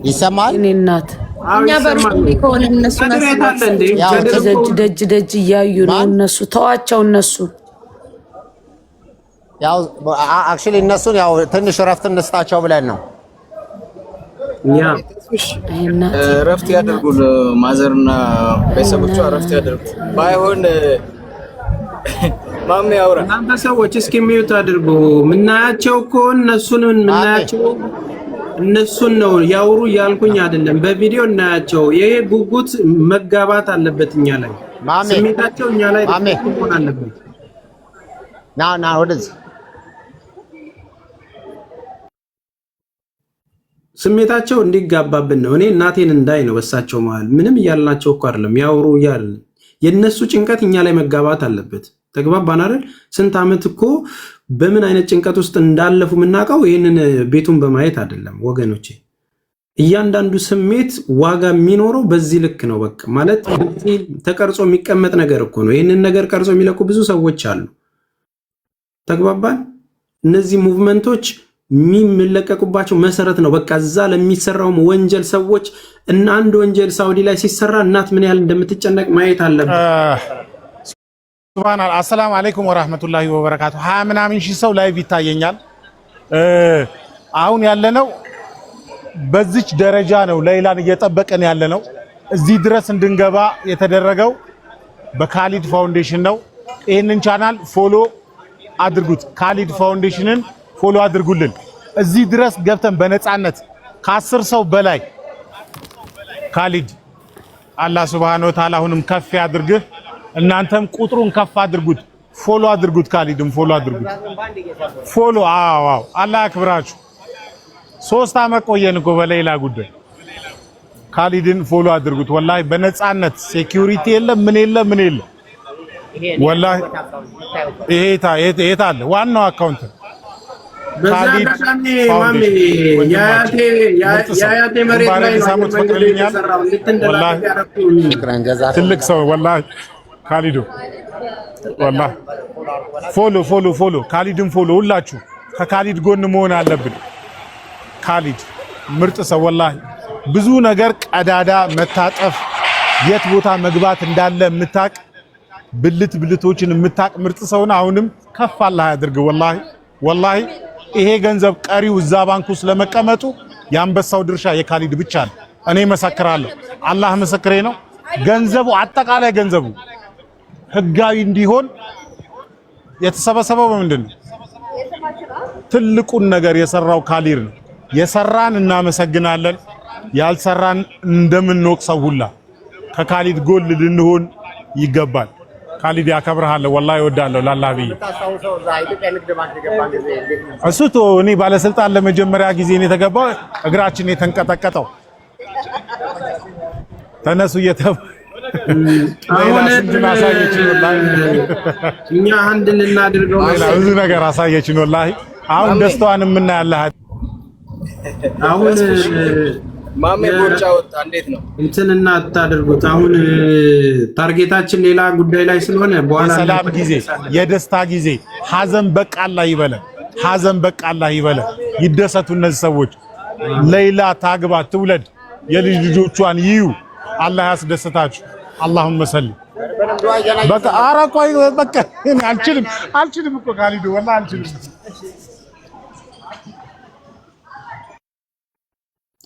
ይሰማል። እኔ እናት እኛ በሩቁ ከሆነ እነሱ ደጅ እያዩ ነው እነሱ። ተዋቸው እነሱ ያው አክቹሊ እነሱን ያው ትንሽ ረፍት እንስጣቸው ብለን ነው። ያ ረፍት ያደርጉ ማዘርና ቤተሰቦቿ ረፍት ያደርጉ። ባይሆን ማሜ ያውራ እናንተ ሰዎች እስኪ ሚዩት አድርጉ። ምናያቸው እኮ እነሱን ምናያቸው እነሱን ነው ያውሩ ያልኩኝ አይደለም። በቪዲዮ እናያቸው። ይሄ ጉጉት መጋባት አለበት እኛ ላይ ስሜታቸው እኛ ላይ መሆን አለበት። ና ወደዚህ ስሜታቸው እንዲጋባብን ነው። እኔ እናቴን እንዳይ ነው በሳቸው መሃል ምንም እያልናቸው እኮ አይደለም ያውሩ እያል የነሱ ጭንቀት እኛ ላይ መጋባት አለበት። ተግባባን አይደል? ስንት ዓመት እኮ በምን አይነት ጭንቀት ውስጥ እንዳለፉ የምናውቀው ይህንን ቤቱን በማየት አይደለም ወገኖቼ። እያንዳንዱ ስሜት ዋጋ የሚኖረው በዚህ ልክ ነው። በቃ ማለት ተቀርጾ የሚቀመጥ ነገር እኮ ነው። ይህንን ነገር ቀርጾ የሚለቁ ብዙ ሰዎች አሉ። ተግባባን? እነዚህ ሙቭመንቶች የሚለቀቁባቸው መሰረት ነው። በቃ እዛ ለሚሰራውም ወንጀል ሰዎች እና አንድ ወንጀል ሳውዲ ላይ ሲሰራ እናት ምን ያህል እንደምትጨነቅ ማየት አለበት። ሱብሃንአላህ። አሰላሙ አለይኩም ወራህመቱላሂ ወበረካቱ። 20 ምናምን ሺህ ሰው ላይቭ ይታየኛል። አሁን ያለነው በዚች ደረጃ ነው። ሌላን እየጠበቀን ያለነው እዚህ ድረስ እንድንገባ የተደረገው በካሊድ ፋውንዴሽን ነው። ይህንን ቻናል ፎሎ አድርጉት። ካሊድ ፋውንዴሽንን ፎሎ አድርጉልን። እዚህ ድረስ ገብተን በነፃነት ከ10 ሰው በላይ ካሊድ አላህ ሱብሃነሁ ወተዓላ አሁንም ከፍ ያድርግህ። እናንተም ቁጥሩን ከፍ አድርጉት። ፎሎ አድርጉት። ካሊድም ፎሎ አድርጉት። ፎሎ አዎ አላህ ያክብራችሁ። 3 ዓመት ቆየን እኮ በሌላ ጉዳይ። ካሊድን ፎሎ አድርጉት። ወላሂ በነፃነት ሴኩሪቲ የለም ምን የለ ወላሂ ይሄ አለ ዋናው አካውንት ካሊድ ያያቴ መሬት ላይ ትልቅ ሰው ወላሂ ካሊዱ ወላሂ ፎሎ ካሊድን ፎሎ ሁላችሁ ከካሊድ ጎን መሆን አለብን። ካሊድ ምርጥ ሰው ወላሂ ብዙ ነገር ቀዳዳ መታጠፍ የት ቦታ መግባት እንዳለ የምታቅ ብልቶችን የምታቅ ምርጥ ሰውና አሁንም ከፍ አላህ ያድርግ። ወላሂ ይሄ ገንዘብ ቀሪው እዛ ባንኩ ስለመቀመጡ የአንበሳው ድርሻ የካሊድ ብቻ ነው። እኔ መሰክራለሁ። አላህ ምስክሬ ነው። ገንዘቡ አጠቃላይ ገንዘቡ ህጋዊ እንዲሆን የተሰበሰበው በምንድን ነው? ትልቁን ነገር የሰራው ካሊድ ነው። የሰራን እናመሰግናለን፣ ያልሰራን እንደምንወቅሰው ሁላ ከካሊድ ጎል ልንሆን ይገባል። ካሊድ ያከብርሃለሁ፣ ወላሂ እወዳለሁ ላላህ ብዬ። እሱ እኔ ባለስልጣን ለመጀመሪያ ጊዜ ነው የተገባው፣ እግራችን የተንቀጠቀጠው ተነሱ አሁን እኛ አንድ ልናድርገው ብዙ ነገር አሳየችን ወላሂ። አሁን ደስታዋን የምናያለህ አሁን ማሜ ቦርጫ ወጣ። እንዴት ነው እንትንና አታድርጉት። አሁን ታርጌታችን ሌላ ጉዳይ ላይ ስለሆነ በኋላ የሰላም ጊዜ፣ የደስታ ጊዜ፣ ሐዘን በቃ አላህ ይበለን፣ ሐዘን በቃ አላህ ይበለን። ይደሰቱ እነዚህ ሰዎች። ሌይላ ታግባ፣ ትውለድ፣ የልጅ ልጆቿን ይዩ። አላህ ያስደስታችሁ። አላሁመ ሰሊ በቃ አራቆይ በቃ እኔ አልችልም እኮ ካሊድ ወላሂ አልችልም።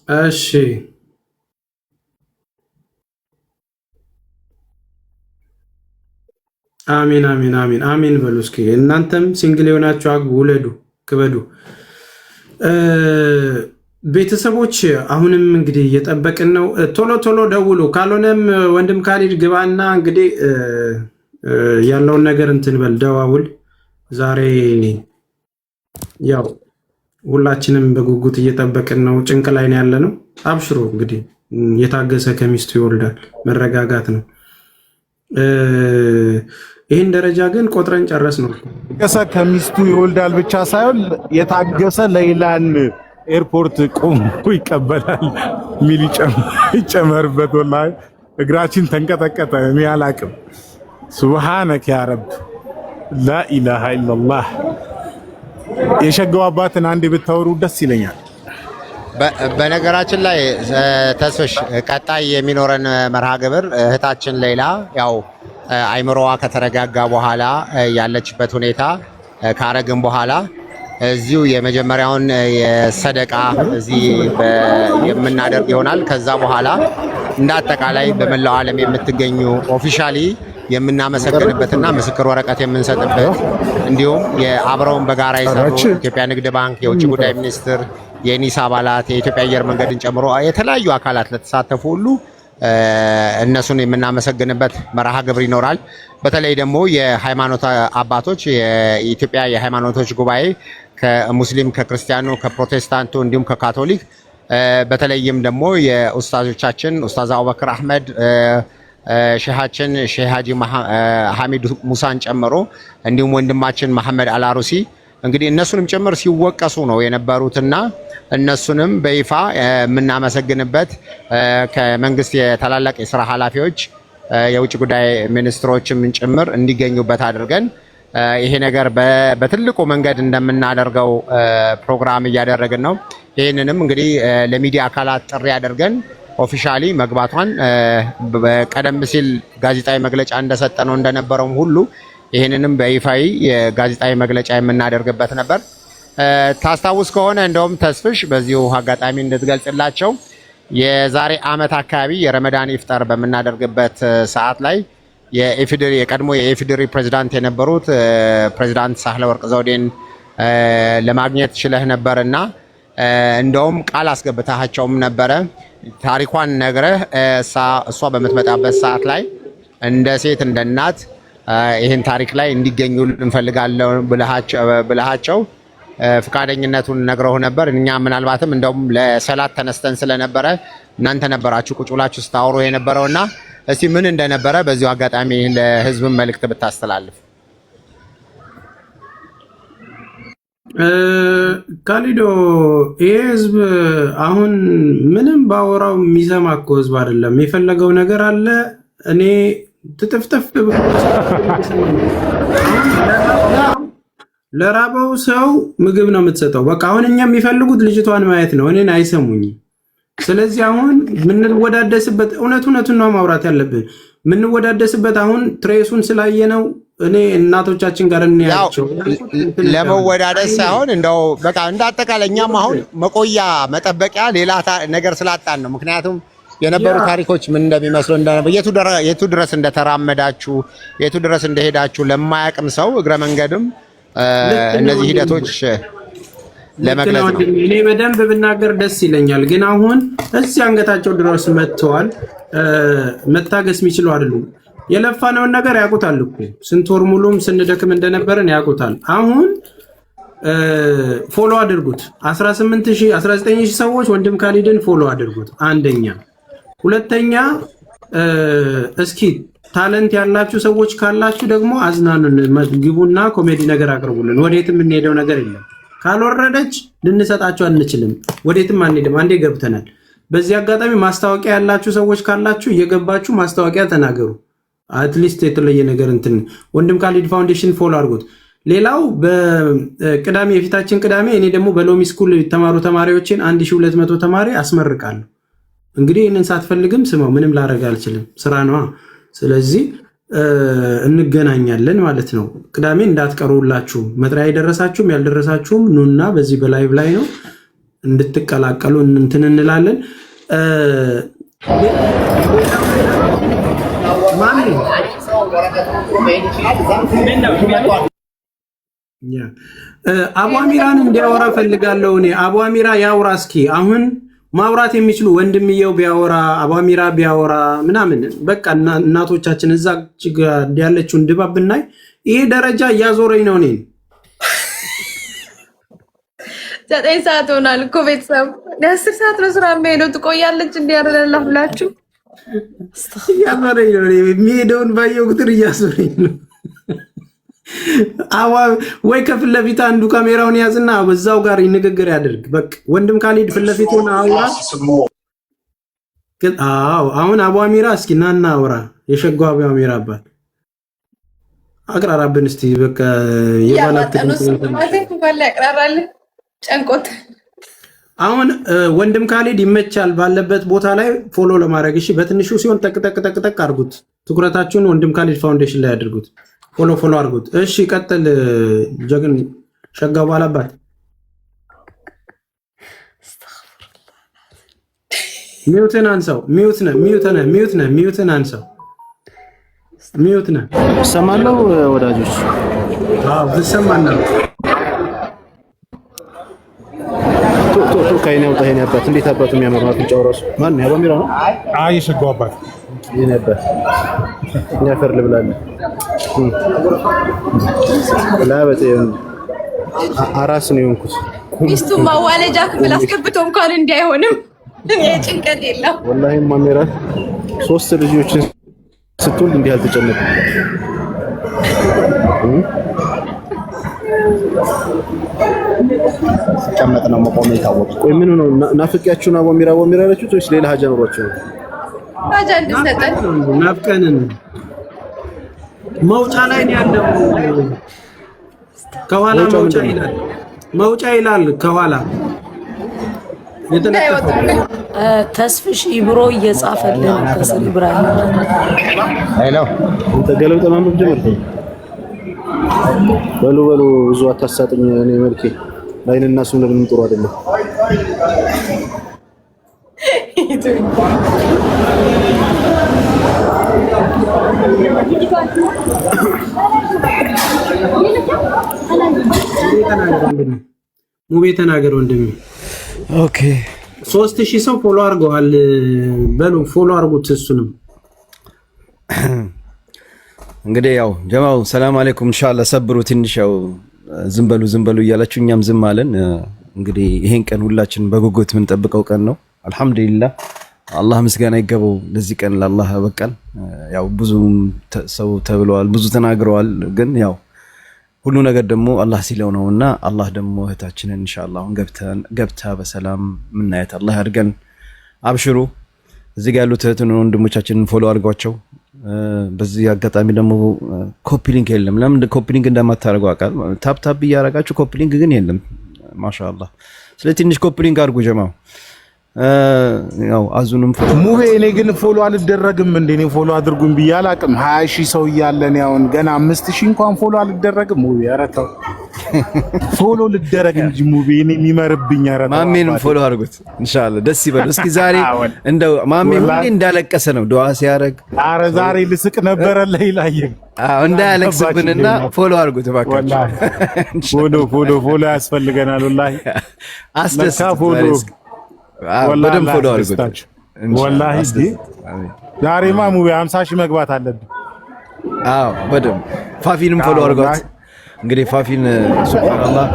እሺ አሚን አሚን አሚን አሚን በሉ እስኪ። እናንተም ሲንግል የሆናችሁ አግቡ፣ ውለዱ፣ ክበዱ። ቤተሰቦች አሁንም እንግዲህ እየጠበቅን ነው። ቶሎ ቶሎ ደውሉ። ካልሆነም ወንድም ካሊድ ግባና እንግዲህ ያለውን ነገር እንትን በል፣ ደዋውል። ዛሬ ያው ሁላችንም በጉጉት እየጠበቅን ነው። ጭንቅ ላይ ነው ያለነው። አብሽሮ እንግዲህ የታገሰ ከሚስቱ ይወልዳል። መረጋጋት ነው። ይህን ደረጃ ግን ቆጥረን ጨረስ ነው። የታገሰ ከሚስቱ ይወልዳል ብቻ ሳይሆን የታገሰ ሌይላን ኤርፖርት ቆሞ ይቀበላል ሚል ይጨመርበት። ወላሂ እግራችን ተንቀጠቀጠ። እኔ አላቅም። ሱብሃነከ ያ ረብ ላኢላሃ ኢላላህ። የሸገው አባትን አንዴ ብታወሩ ደስ ይለኛል። በነገራችን ላይ ተስፍሽ ቀጣይ የሚኖረን መርሃ ግብር እህታችን ሌይላ ያው አይምሮዋ ከተረጋጋ በኋላ ያለችበት ሁኔታ ካረግን በኋላ እዚሁ የመጀመሪያውን የሰደቃ እዚህ የምናደርግ ይሆናል። ከዛ በኋላ እንደ አጠቃላይ በመላው ዓለም የምትገኙ ኦፊሻሊ የምናመሰግንበትና ምስክር ወረቀት የምንሰጥበት እንዲሁም የአብረውን በጋራ የሰሩ ኢትዮጵያ ንግድ ባንክ፣ የውጭ ጉዳይ ሚኒስትር፣ የኒስ አባላት፣ የኢትዮጵያ አየር መንገድን ጨምሮ የተለያዩ አካላት ለተሳተፉ ሁሉ እነሱን የምናመሰግንበት መርሃ ግብር ይኖራል። በተለይ ደግሞ የሃይማኖት አባቶች የኢትዮጵያ የሃይማኖቶች ጉባኤ ከሙስሊም፣ ከክርስቲያኑ፣ ከፕሮቴስታንቱ እንዲሁም ከካቶሊክ በተለይም ደግሞ የኡስታዞቻችን ኡስታዝ አቡበክር አህመድ ሼሃችን ሼህ ሀጂ ሐሚድ ሙሳን ጨምሮ እንዲሁም ወንድማችን መሐመድ አልአሩሲ እንግዲህ እነሱንም ጭምር ሲወቀሱ ነው የነበሩትና እነሱንም በይፋ የምናመሰግንበት ከመንግስት የታላላቅ የስራ ኃላፊዎች የውጭ ጉዳይ ሚኒስትሮችም ጭምር እንዲገኙበት አድርገን ይሄ ነገር በትልቁ መንገድ እንደምናደርገው ፕሮግራም እያደረግን ነው። ይህንንም እንግዲህ ለሚዲያ አካላት ጥሪ አድርገን ኦፊሻሊ መግባቷን ቀደም ሲል ጋዜጣዊ መግለጫ እንደሰጠነው እንደነበረው ሁሉ ይህንንም በይፋዊ የጋዜጣዊ መግለጫ የምናደርግበት ነበር። ታስታውስ ከሆነ እንደውም ተስፍሽ በዚሁ አጋጣሚ እንድትገልጽላቸው የዛሬ ዓመት አካባቢ የረመዳን ኢፍጣር በምናደርግበት ሰዓት ላይ የቀድሞ የኢፌዴሪ ፕሬዝዳንት የነበሩት ፕሬዝዳንት ሳህለወርቅ ዘውዴን ለማግኘት ችለህ ነበርና እንደውም ቃል አስገብታቸውም ነበረ። ታሪኳን ነግረህ እሷ በምትመጣበት ሰዓት ላይ እንደ ሴት እንደ እናት ይህን ታሪክ ላይ እንዲገኙ እንፈልጋለን ብለሃቸው ፍቃደኝነቱን ነግረው ነበር። እኛ ምናልባትም እንደውም ለሰላት ተነስተን ስለነበረ እናንተ ነበራችሁ ቁጭ ብላችሁ ስታወሩ የነበረውና እስቲ ምን እንደነበረ በዚሁ አጋጣሚ ለህዝብ መልእክት ብታስተላልፍ። ካሊዶ ይሄ ህዝብ አሁን ምንም ባወራው የሚሰማ እኮ ህዝብ አይደለም። የፈለገው ነገር አለ። እኔ ትጥፍጥፍ ለራበው ሰው ምግብ ነው የምትሰጠው። በቃ አሁን እኛ የሚፈልጉት ልጅቷን ማየት ነው። እኔን አይሰሙኝም። ስለዚህ አሁን የምንወዳደስበት እውነቱን ነው ማውራት ያለብን። የምንወዳደስበት አሁን ትሬሱን ስላየነው እኔ እናቶቻችን ጋር እንያቸው ለመወዳደስ ሳይሆን እንደው በቃ እንዳጠቃላይ እኛም አሁን መቆያ መጠበቂያ ሌላ ነገር ስላጣን ነው። ምክንያቱም የነበሩ ታሪኮች ምን እንደሚመስሉ የቱ ድረስ እንደተራመዳችሁ የቱ ድረስ እንደሄዳችሁ ለማያቅም ሰው እግረ መንገድም እነዚህ ሂደቶች ለመግለጽ ነው። እኔ በደንብ ብናገር ደስ ይለኛል፣ ግን አሁን እዚህ አንገታቸው ድረስ መጥተዋል። መታገስ የሚችሉ አይደሉም። የለፋነውን ነገር ያውቁታል እኮ ስንት ወር ሙሉም ስንደክም እንደነበረን ያውቁታል። አሁን ፎሎ አድርጉት። 18000 19000 ሰዎች ወንድም ካሊድን ፎሎ አድርጉት። አንደኛ። ሁለተኛ እስኪ ታለንት ያላችሁ ሰዎች ካላችሁ ደግሞ አዝናኑን፣ ግቡና ኮሜዲ ነገር አቅርቡልን። ወዴትም የምንሄደው ነገር የለም። ካልወረደች ልንሰጣቸው አንችልም። ወዴትም አንሄድም። አንዴ ገብተናል። በዚህ አጋጣሚ ማስታወቂያ ያላችሁ ሰዎች ካላችሁ እየገባችሁ ማስታወቂያ ተናገሩ። አትሊስት የተለየ ነገር እንትን ወንድም ካሊድ ፋውንዴሽን ፎሎ አድርጉት። ሌላው በቅዳሜ የፊታችን ቅዳሜ እኔ ደግሞ በሎሚ ስኩል የተማሩ ተማሪዎችን 1200 ተማሪ አስመርቃለሁ። እንግዲህ ይህንን ሳትፈልግም ስመው ምንም ላደርግ አልችልም፣ ስራ ነዋ። ስለዚህ እንገናኛለን ማለት ነው። ቅዳሜ እንዳትቀሩላችሁ። መጥሪያ የደረሳችሁም ያልደረሳችሁም ኑና በዚህ በላይቭ ላይ ነው እንድትቀላቀሉ እንትን እንላለን። አቧሚራን እንዲያወራ ፈልጋለሁ እኔ። አቧሚራ ያውራ እስኪ አሁን ማውራት የሚችሉ ወንድምየው ቢያወራ አቧሚራ ቢያወራ ምናምን በቃ እናቶቻችን እዛ ያለችውን ድባብ ብናይ ይሄ ደረጃ እያዞረኝ ነው። እኔን 9 ሰዓት ሆናል እኮ ቤተሰብ 10 ሰዓት ነው ስራ የሚሄደው። ትቆያለች እንዲያረላላ ብላችሁ እያዞረኝ ነው። የሚሄደውን ባየው ቁጥር እያዞረኝ ነው። ወይ ከፊት ለፊት አንዱ ካሜራውን ያዝና በዛው ጋር ንግግር ያደርግ። በቃ ወንድም ካሊድ ፊት ለፊት ሆነ አውራ። አሁን አቧሚራ እስኪ ናና አውራ። የሸጋው አቧሚራ አባት አቅራራብን እስቲ። በቃ ጨንቆት አሁን ወንድም ካሊድ ይመቻል ባለበት ቦታ ላይ ፎሎ ለማድረግ እሺ። በትንሹ ሲሆን ጠቅጠቅ አድርጉት። ትኩረታችሁን ወንድም ካሊድ ፋውንዴሽን ላይ አድርጉት። ፎሎ አድርጉት። እሺ ቀጥል። ጀግን ሸጋው ባላባት ሚውትን አንሳው። ሚውትን አንሳው። ሚውት ነህ። ሰማለው ወዳጆች። አዎ ትሰማለህ። ከይኔ ወጣ። ይሄን አባት እንዴት አባቱ የሚያምር ነው። አፍንጫው ራሱ ማን ያባሚራ ነው? አይ የሸጋው አባት ይሄን አባት ያፈር ልብላለ ላበቴ አራስ ነው የሆንኩት። ሚስቱ ማዋለጃ ክፍል አስገብቶ እንኳን እንዳይሆንም ጭንቀት የለም። ወላሂ ማሜራ 3 ልጆችን ስትወልድ እንዲህ አልተጨነቅም። ሲቀመጥ ነው መቆም የታወቀ። ቆይ ምን ነው ናፍቂያችሁ ነው አቧሚራ አላችሁት ወይስ ሌላ ሀጃ ኖሯችሁ ነው? ሀጃ እንድትሰጠን ናፍቀንን መውጫ ላይ ነው ያለው። ከኋላ መውጫ ይላል ከኋላ ተስፍሽ ኢብሮ እየጻፈልን ከስር ኢብራሂም ሄሎ አንተ ገለውጠ ማንበብ ጀመርኩ። በሉ ብዙ አታሳጥኝ። እኔ መልኬ ላይንና ሱነን ምን ጥሩ አይደለም። ሙቤ ተናገር ወንድሜ። ኦኬ 3000 ሰው ፎሎ አድርገዋል። በሉ ፎሎ አድርጉት እሱንም። እንግዲህ ያው ጀማው ሰላም አለይኩም። ኢንሻአላህ ሰብሩ። ትንሽ ያው ዝም በሉ እያላችሁ እኛም ዝም አለን። እንግዲህ ይሄን ቀን ሁላችን በጉጉት የምንጠብቀው ቀን ነው። አልሐምዱሊላህ አላህ ምስጋና ይገባው ለዚህ ቀን ለአላህ በቃል። ያው ብዙ ሰው ተብለዋል፣ ብዙ ተናግረዋል። ግን ያው ሁሉ ነገር ደግሞ አላህ ሲለው ነውና አላህ ደግሞ እህታችንን ኢንሻአላህ አሁን ገብታ በሰላም ምናየት አላህ ያድርገን። አብሽሩ። እዚህ ጋር ያሉት እህትን ወንድሞቻችንን ፎሎ አድርጓቸው። በዚህ አጋጣሚ ደግሞ ኮፒ ሊንክ የለም። ለምን ኮፒ ሊንክ እንደማታደርጉ አቃል ታፕ እያደረጋችሁ ኮፒ ሊንክ ግን የለም። ማሻአላህ። ስለዚህ ትንሽ ኮፒ ሊንክ አድርጉ ጀማው። ያው አዙንም ሙቤ እኔ ግን ፎሎ አልደረግም እንዴ? እኔ ፎሎ አድርጉኝ ብዬ አላቅም። 20000 ሰው እያለን ያውን ገና 5000 እንኳን ፎሎ አልደረግም። ሙቤ ኧረ ተው ፎሎ ልደረግ እንጂ ሙቤ እኔ የሚመርብኝ አረታ ማሜንም ፎሎ አድርጉት ኢንሻአላህ ደስ ይበል። እስኪ ዛሬ እንደው ማሜ ሁሌ እንዳለቀሰ ነው ዱዓ ሲያደርግ። ኧረ ዛሬ ልስቅ ነበረ ለይላየ እንዳያለቅስብንና ፎሎ አድርጉት እባካችሁ። ፎሎ ያስፈልገናል ወላሂ አስደስት ፎሎ በደንብ ፎሎ አድርጉት ወላሂ። ዛሬማ ሙቤ 50 ሺህ መግባት አለብኝ። በደንብ ፋፊንም ፎሎ አድርጓት። እንግዲህ ፋፊን ሱብሃንአላህ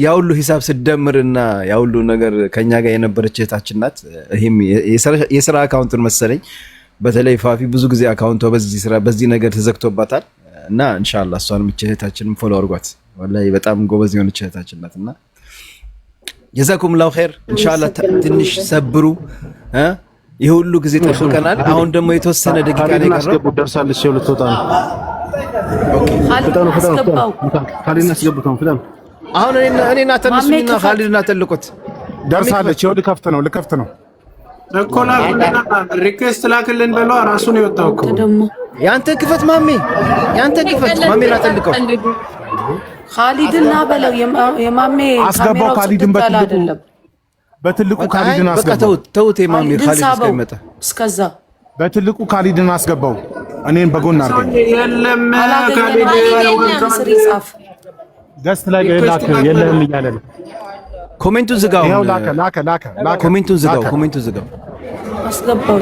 ያ ሁሉ ሂሳብ ስደምርና ያ ሁሉ ነገር ከኛ ጋር የነበረች እህታችን ናት። ይሄም የሥራ አካውንቱን መሰለኝ። በተለይ ፋፊ ብዙ ጊዜ አካውንቷ በዚህ ነገር ተዘግቶባታል እና ኢንሻአላህ እሷን እህታችንን ፎሎ አድርጓት። ወላሂ በጣም ጎበዝ የሆነች እህታችን ናትና ጀዛኩሙላሁ ኸይር። ኢንሻአላህ ትንሽ ሰብሩ። ይሄ ሁሉ ጊዜ ጠብቀናል። አሁን ደግሞ የተወሰነ ደቂቃ ላይ ቀረው ደርሳለች። ልትወጣ ነው። አሁን እኔና ተነሱና ኻሊድና ተልቁት ደርሳለች። ልከፍት ነው እኮ ሪኩዌስት ላክልን ብሎ ራሱ ነው የወጣው እኮ። ያንተ ክፈት ማሜ፣ ያንተ ክፈት ማሜ። ላተልቀው ኻሊድና በለው የማሜ አስገባው። ኻሊድን በትልቁ ኻሊድን አስገባው። ተውት የማሜ ኻሊድ እስከመጣ እስከዛ በትልቁ ኻሊድን አስገባው። እኔን በጎን አድርገኝ። የለም ኻሊድ ስሪ ጻፍ ገስት ላይ የለህም እያለ ነው። ኮሜንቱን ዝጋው። ይሄው ላከ። ኮሜንቱን ዝጋው። አስገባው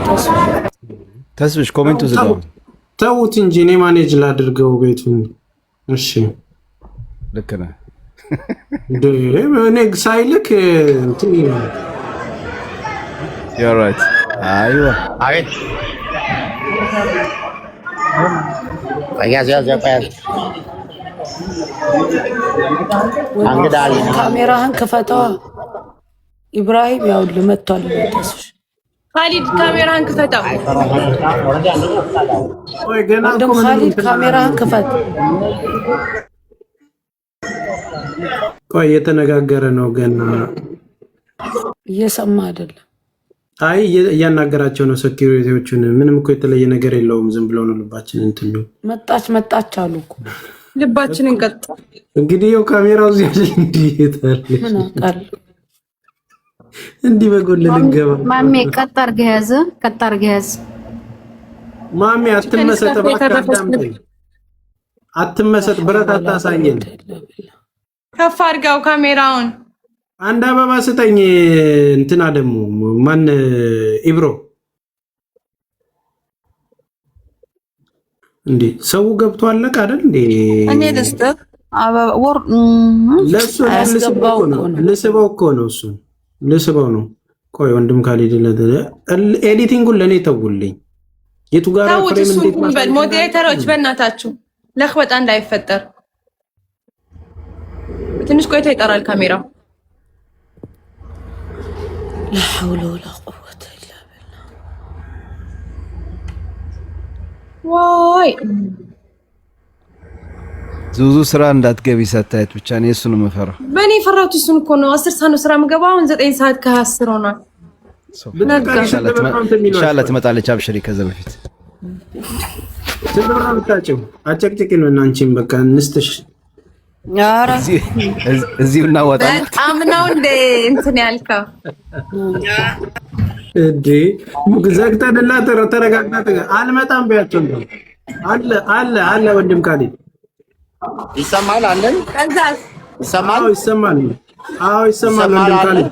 ተስብሽ ኮሜንቱን ዝጋው። ተውት እንጂ እኔ ማኔጅ ላድርገው ቤቱን። እሺ ልክ ነህ። እኔ ሳይልክ እንትን you're right አይዋ አቤት ካሜራህን ክፈተዋ ኢብራሂም። ያው ልመቷል ተስሽ ኻሊድ ካሜራህን ክፈተው። ወይ ገና ኻሊድ ካሜራህን ክፈት። ቆይ እየተነጋገረ ነው ገና እየሰማ አይደለም። አይ እያናገራቸው ነው ሴኩሪቲዎቹን። ምንም እኮ የተለየ ነገር የለውም። ዝም ብለው ነው ልባችን እንትን ነው። መጣች አሉ እኮ ልባችንን ቀጥ እንግዲህ ያው ካሜራው እዚህ ያለ ምን አቃል እንዲህ በጎል ልንገባ ማሜ ቀጥ አድርገህ ያዝ። ማሜ አትመሰጥ፣ አትመሰጥ፣ ብረት አታሳየን። ከፍ አድርገው ካሜራውን። አንድ አበባ ስጠኝ። እንትና ደግሞ ማን ኢብሮ እንዴ ሰው ገብቶ አለቀ አይደል እንዴ? እኔ ልስጥህ አበባ ወር ለሱ ልስበው እኮ ነው። እሱ ልስበው ነው። ቆይ ወንድም ካሊድ ኤዲቲንጉን ለኔ ተውልኝ። የቱ ጋር ፍሬም እንዴት ማለት ሞዴሬተሮች በእናታችሁ ለخبጣ እንዳይፈጠር ትንሽ ቆይቶ ይጠራል ካሜራው። لا حول ولا قوة إلا بالله ዋይ ዙዙ ስራ እንዳትገቢ ሰታየት ብቻ ነው እሱን መፈራ። በእኔ ፈራቱ እሱን እኮ ነው 10 ሰዓት ነው ስራ የምገባው። አሁን 9 ሰዓት ከ10 ሆኗል። ኢንሻአላህ ትመጣለች። አብሽሪ። ከዛ በፊት ስለምን አምጣጭው አጨቅጭቂን እና አንቺም በቃ እንስተሽ ኧረ እዚሁ እናወጣለን። በጣም ነው እንደ እንትን ያልከው እንዴ ዘግተንላ ተረጋግጣ አልመጣም ቢያቸው ነው አለ ወንድም ካሊድ ይሰማል አለን። ከዛስ ይሰማል። ይሰማል። ይሰማል ወንድም ካሊድ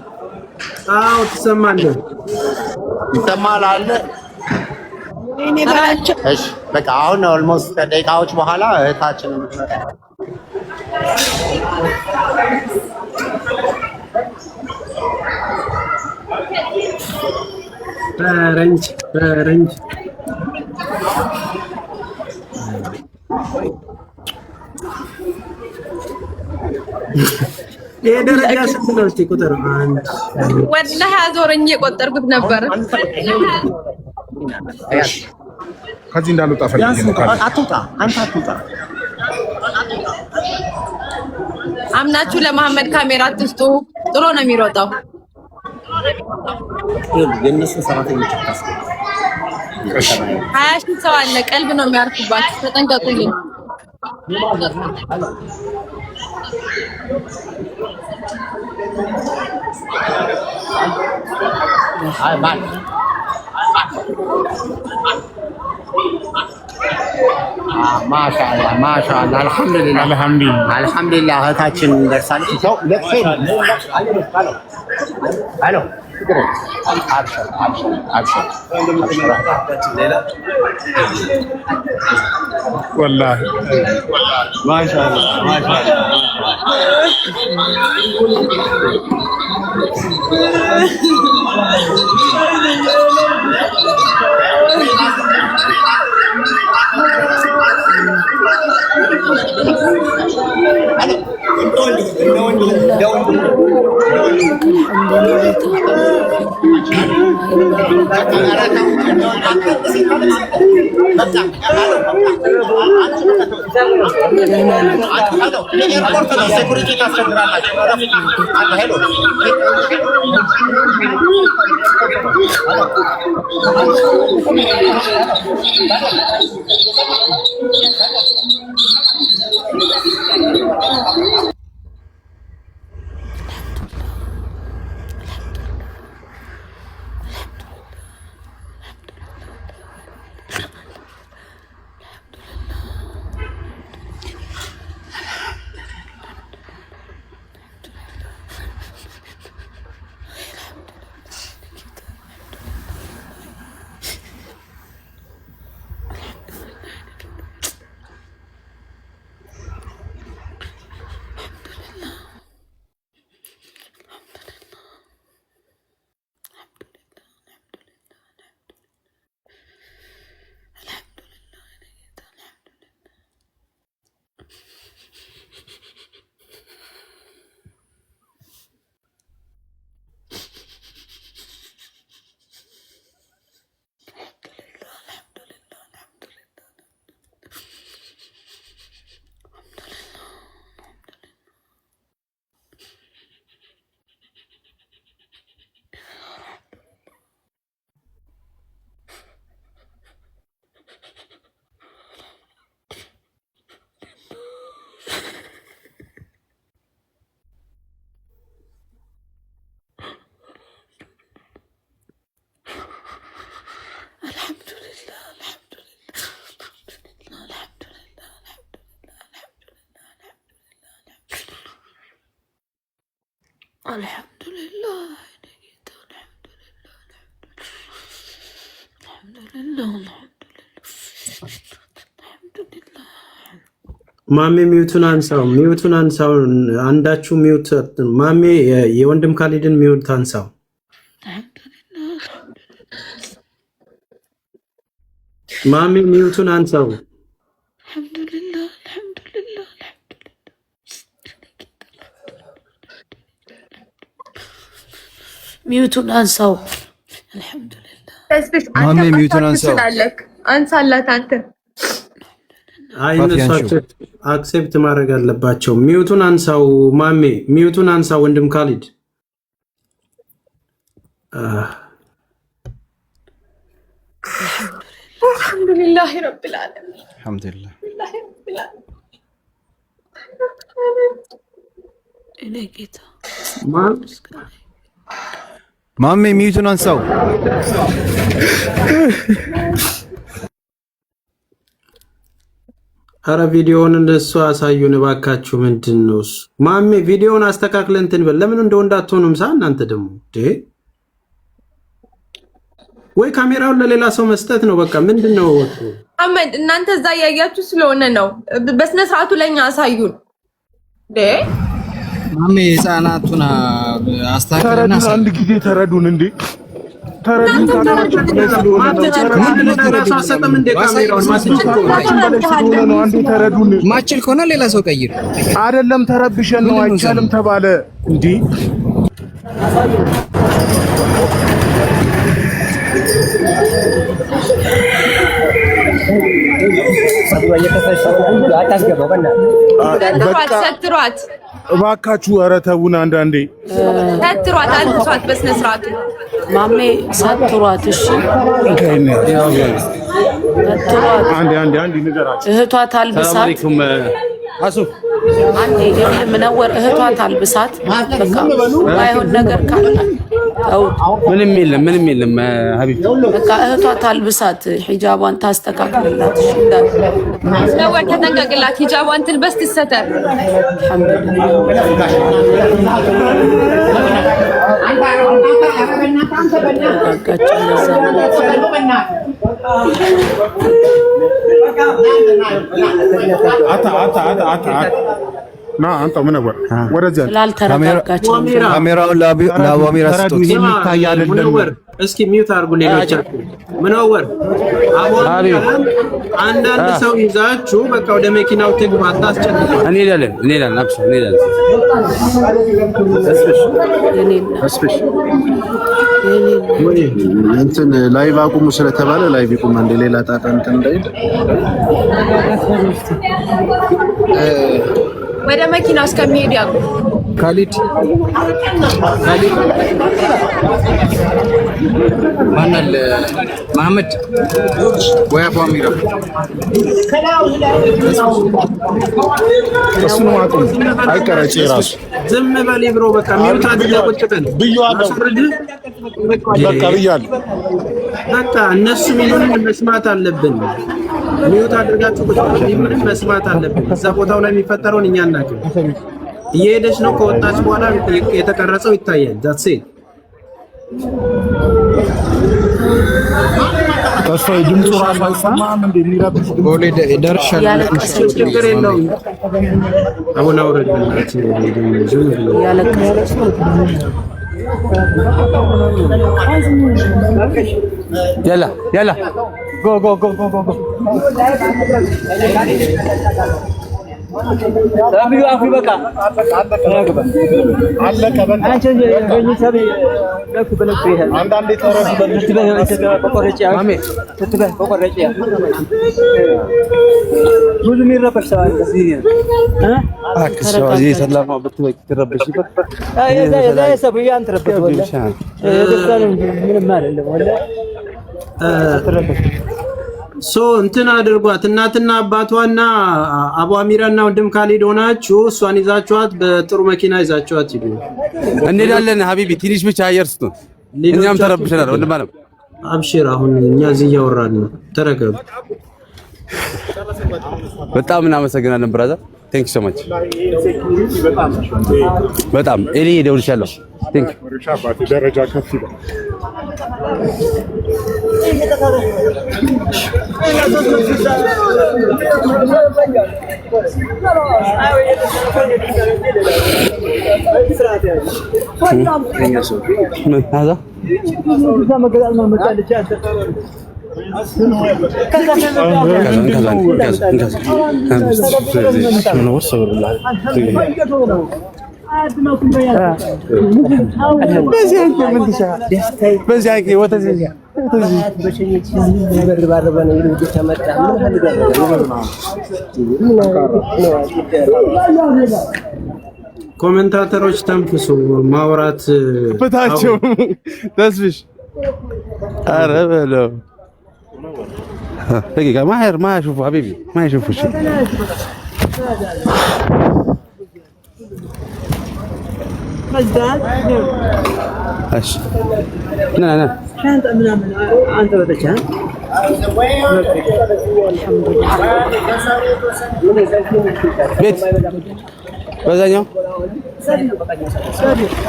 ትሰማለህ። ይሰማል አለ። እሺ በቃ አሁን ኦልሞስት ከደቂቃዎች በኋላ እህታችንን ትመጣ ፈረንጅ የደረጃ ስንት ነው? እስቲ ቁጥር አንድ ወላሂ አዞረኝ እየቆጠርኩት ነበር። ከዚህ እንዳልወጣ ፈልጌ ነው። አትውጣ፣ አንተ አትውጣ። አምናችሁ ለመሐመድ ካሜራ አትስጡ። ጥሎ ነው የሚሮጠው። የነሱ ሰራተኞች ታስ 20 ሺህ ሰው አለ። ቀልብ ነው የሚያርፉባችሁ። ተጠንቀቁልኝ። ማሻአላህ አልሐምዱሊላህ እህታችን ደርሳለች። ሄሎ አብሽር ወላሂ ማሻአላህ አልሐምዱሊላህ ማሜ ሚውቱን አንሳው አንዳችሁ ሚውት ማሜ የወንድም ካሊድን ሚውት አንሳው ማሜ ሚውቱን አንሳው ሚውቱን አንሳው ማሜ ሚውቱን አንሳው አንሳላት አንተ አይ እነሱ አክሴፕት ማድረግ አለባቸው። ሚውቱን አንሳው ማሜ ሚውቱን አንሳው ወንድም ካሊድ አልሐምዱሊላህ ረቢል ዓለሚን አልሐምዱሊላህ እኔ ጌታ ማሜ ሚውቱን አንሳው አረ ቪዲዮውን እንደሱ አሳዩን እባካችሁ። ምንድነው እሱ? ማሜ ቪዲዮውን አስተካክለን እንትን በል። ለምን እንደው እንዳትሆኑም እናንተ ደግሞ ወይ ካሜራውን ለሌላ ሰው መስጠት ነው። በቃ ምንድነው አህመድ እናንተ እዛ ያያችሁ ስለሆነ ነው። በስነ ስርዓቱ ለኛ አሳዩን። ማሜ ህፃናቱን አስተካክለና አንድ ጊዜ ተረዱን እንዴ ተረዱን ማችል ከሆነ ሌላ ሰው ቀይር። አይደለም ተረብሸን ነው አይቻልም ተባለ እንዴ ሰትሯት እባካችሁ። ኧረ ተውን አንዳንዴ ሰትሯት አንሷት በስነ ስርዓቱ ማሜ ሰትሯት። እሺ ሰትሯት። አንዴ ንገራችሁ። እህቷ ታልብሳት አሱ አንዴ ምነወር እህቷ ታልብሳት በቃ ባይሆን ነገር ካለ ምንም የለም ሀቢብ በቃ እህቷ ታልብሳት ሂጃቧን ታስተካክልላት እሺ ነው ተጠንቀቅላት ሂጃቧን ትልበስ ትሰተር ና አንተ ምን ነበር ወደዚያ ስላልተረጋጋች ካሜራውን ለአቧሚራ ስጡት። የሚታይ አይደለም። እስኪ ሚውት አድርጉ ሌሎቻችሁ። ምንወር አንዳንድ ሰው ይዛችሁ በቃ ወደ መኪናው ትግባ አታስጨንቁ። እንሄዳለን አብሽር እንሄዳለን። አስፈሽ እንትን ላይቭ አቁሙ ስለተባለ ላይቭ ይቁም። አንዴ ሌላ ጣጣ እንትን እንዳይል ወደ መኪናው እስከሚሄድ ያቁ ካሊድ ማናል መሐመድ ወይ አቧሚራ እሱ ነው አቁም አይቀረጭ ራሱ ዝም በል ብሮ በቃ ሚውት አድርገህ ቁጭ በል ብያለሁ። በቃ ብያለሁ። በቃ እነሱ ሚሉን መስማት አለብን። ሚውት አድርጋችሁ ቁጭ በል መስማት አለብን። እዛ ቦታው ላይ የሚፈጠረውን እኛ እናውቃለን። እየሄደች ነው ከወጣች በኋላ የተቀረጸው ይታያል። ዳትስ ኢት ተስፋዬ ድምፁ ራሱ አይሰማም እንደሚረብሽ ቦሌ ደርሻለሁ። ችግር የለውም። አሁን አውረድልናት ያላ ጎ ሰብዩ አፉ በቃ አለቀ በቃ አንዳንዴ ተረፍ ብዙ የሚረበሽ ሰው አለ እዚህ ሰላማ ብትበቂ ትረበሽ ሰብዩ አንተ ረበሽ ምንም አይደለም ወላ ሶ እንትን አድርጓት እናትና አባቷና አቧሚራና ወንድም ካሊድ ሆናችሁ እሷን ይዛችኋት በጥሩ መኪና ይዛችኋት ሂዱ። እንሄዳለን ሀቢቢ ትንሽ ብቻ አየር ስጡን። እኛም ተረብሸናል ወንድም አለም አብሽር። አሁን እኛ እዚህ እያወራን ነው። ተረጋጉ። በጣም እናመሰግናለን ብራዘር። ቴንክ ዩ ሶ ማች በጣም እኔ ደውልሻለሁ። ቴንክ ዩ ደረጃ ከፍ ይላል። ኮሜንታተሮች ተንፍሱ ማውራት ፍታቸው ተስፍሽ ኧረ በለው دقيقة ما يشوفوا حبيبي ما يشوفوا شيء ايش لا كانت انت بدك بيت بزاኛው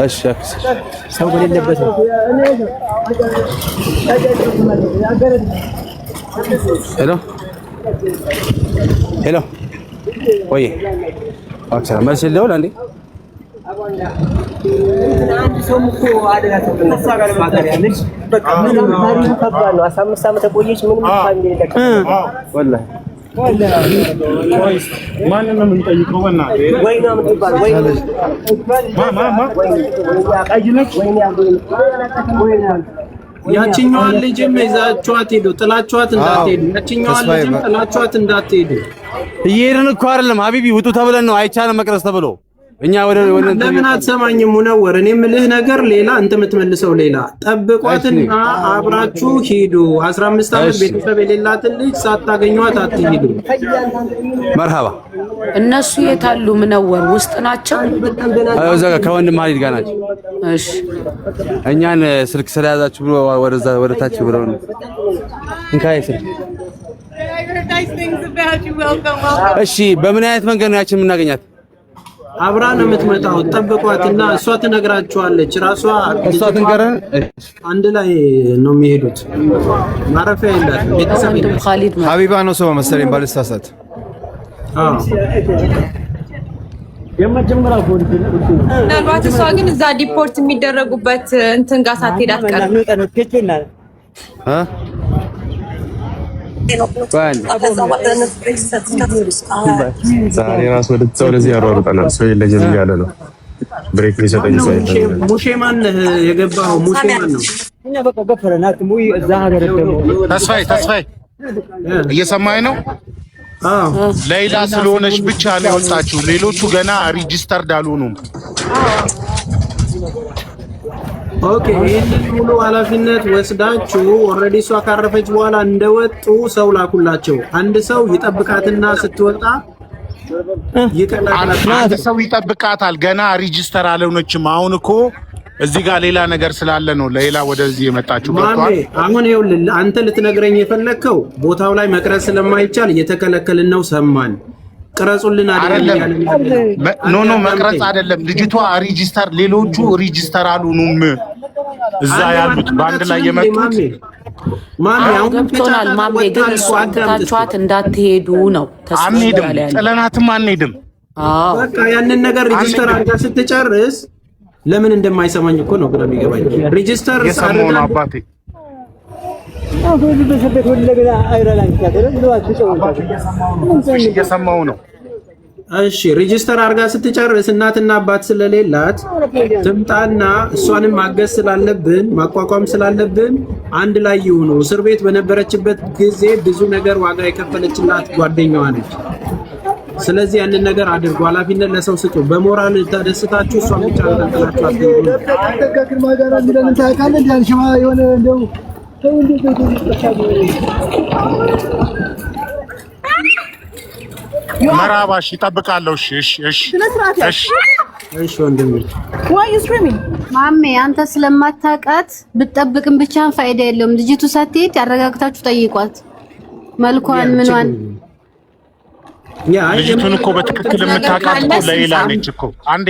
እሺ ሰው በሌለበት ሄሎ ወይ አክሰራ መልስ የለውም አንዴ አንድ ሰው እኮ አደጋ ተነሳ ጋር ማገር ያለች በቃ ምንም ታሪክ ከባድ ነው 15 ዓመት ቆየች ምንም ፋሚሊ ለካ ወላሂ ማንንም እንጠይቀው ወና ወይና ምትባል ወይና ቀይነች ወይና ያቺኛዋን ልጅም ይዛችኋት ሄዱ። ጥላችኋት እንዳትሄዱ። ያቺኛዋን ልጅም ጥላችኋት እንዳትሄዱ። እየሄድን እኮ አይደለም ሀቢቢ ውጡ ተብለን ነው። አይቻልም መቅረስ ተብሎ እኛ ወደ ለምን አትሰማኝም ሙነወር? እኔ የምልህ ነገር ሌላ አንተ የምትመልሰው ሌላ። ጠብቋትና አብራችሁ ሂዱ። 15 ዓመት ቤተሰብ የሌላትን ልጅ ሳታገኟት አትሂዱ። መርሃባ። እነሱ የታሉ? ሙነወር ውስጥ ናቸው? እዛ ጋር ከወንድም ሀሊድ ጋር ናቸው። እሺ እኛን ስልክ ስለያዛችሁ ብሎ ወደዛ ወደ ታች ብለው ነው እንካይ ስልክ። እሺ በምን አይነት መንገድ ነው ያችን የምናገኛት? አብራ ነው የምትመጣው። ጠብቋትና እሷ ትነግራችኋለች። እሷ ትንገረን። አንድ ላይ ነው የሚሄዱት። ማረፊያ የላትም። ቤተሰብ ሀቢባ ነው ሰው መሰለኝ ባልሳሳት። ምናልባት እሷ ግን እዛ ዲፖርት የሚደረጉበት እንትን ጋር ሳትሄድ አትቀርም። ዛሬ ራስ ወደዚህ ያሯሩጠናል። ሰው የለኝም እያለ ነው። ብሬክ ሊሰጠኝ ሰው የለም። ሙሼ ማን የገባው? ሙሼ ማን ነው? ተስፋዬ እየሰማኸኝ ነው? ሌላ ስለሆነች ብቻ ነው የወጣችው። ሌሎቹ ገና ሪጂስተርድ አልሆኑም። ኦኬ፣ ይሄንን ሙሉ ኃላፊነት ወስዳችሁ ኦልሬዲ እሷ ካረፈች በኋላ እንደወጡ ሰው ላኩላቸው። አንድ ሰው ይጠብቃትና ስትወጣ አንድ ሰው ይጠብቃታል። ገና ሪጂስተር አልሆነችም። አሁን እኮ እዚህ ጋር ሌላ ነገር ስላለ ነው ሌላ ወደዚህ የመጣችሁ። ማሜ አሁን ይኸውልህ አንተ ልትነግረኝ የፈለከው ቦታው ላይ መቅረጽ ስለማይቻል እየተከለከልን ነው። ሰማን። ቅረጹልን አይደለም። ኖ መቅረጽ አይደለም። ልጅቷ ሪጂስተር፣ ሌሎቹ ሪጂስተር አልሆኑም። እዛ ያሉት በአንድ ላይ የመጡት ማሜ አሁን ገብቶናል። ማሜ ግን እሷ አትታችኋት እንዳትሄዱ ነው። አንሄድም፣ ጥለናትም አንሄድም። በቃ ያንን ነገር ሪጂስተር አድርጋ ስትጨርስ ለምን እንደማይሰማኝ እኮ ነው ግራ የሚገባኝ። ሪጂስተር የሰማውን አባቴ እየሰማው ነው። እሺ ሪጂስተር አድርጋ ስትጨርስ እናትና አባት ስለሌላት ትምጣና እሷንም ማገዝ ስላለብን ማቋቋም ስላለብን አንድ ላይ ይሁኑ። እስር ቤት በነበረችበት ጊዜ ብዙ ነገር ዋጋ የከፈለችላት ጓደኛዋ ነች። ስለዚህ ያንን ነገር አድርጉ። ኃላፊነት ለሰው ስጡ። በሞራል ተደስታችሁ እሷን ብቻ ተንጠላችሁ አትይዙ። መራባሽ ይጠብቃለሁ። እሺ ወንድሜ ማሜ አንተ ስለማታውቃት ብትጠብቅም ብቻን ፋይዳ የለውም። ልጅቱ ሳትሄድ ያረጋግታችሁ ጠይቋት መልኳን ምኗን። ልጅቱን እኮ በትክክል የምታውቃት እኮ ሌላ ነች እኮ። አንዴ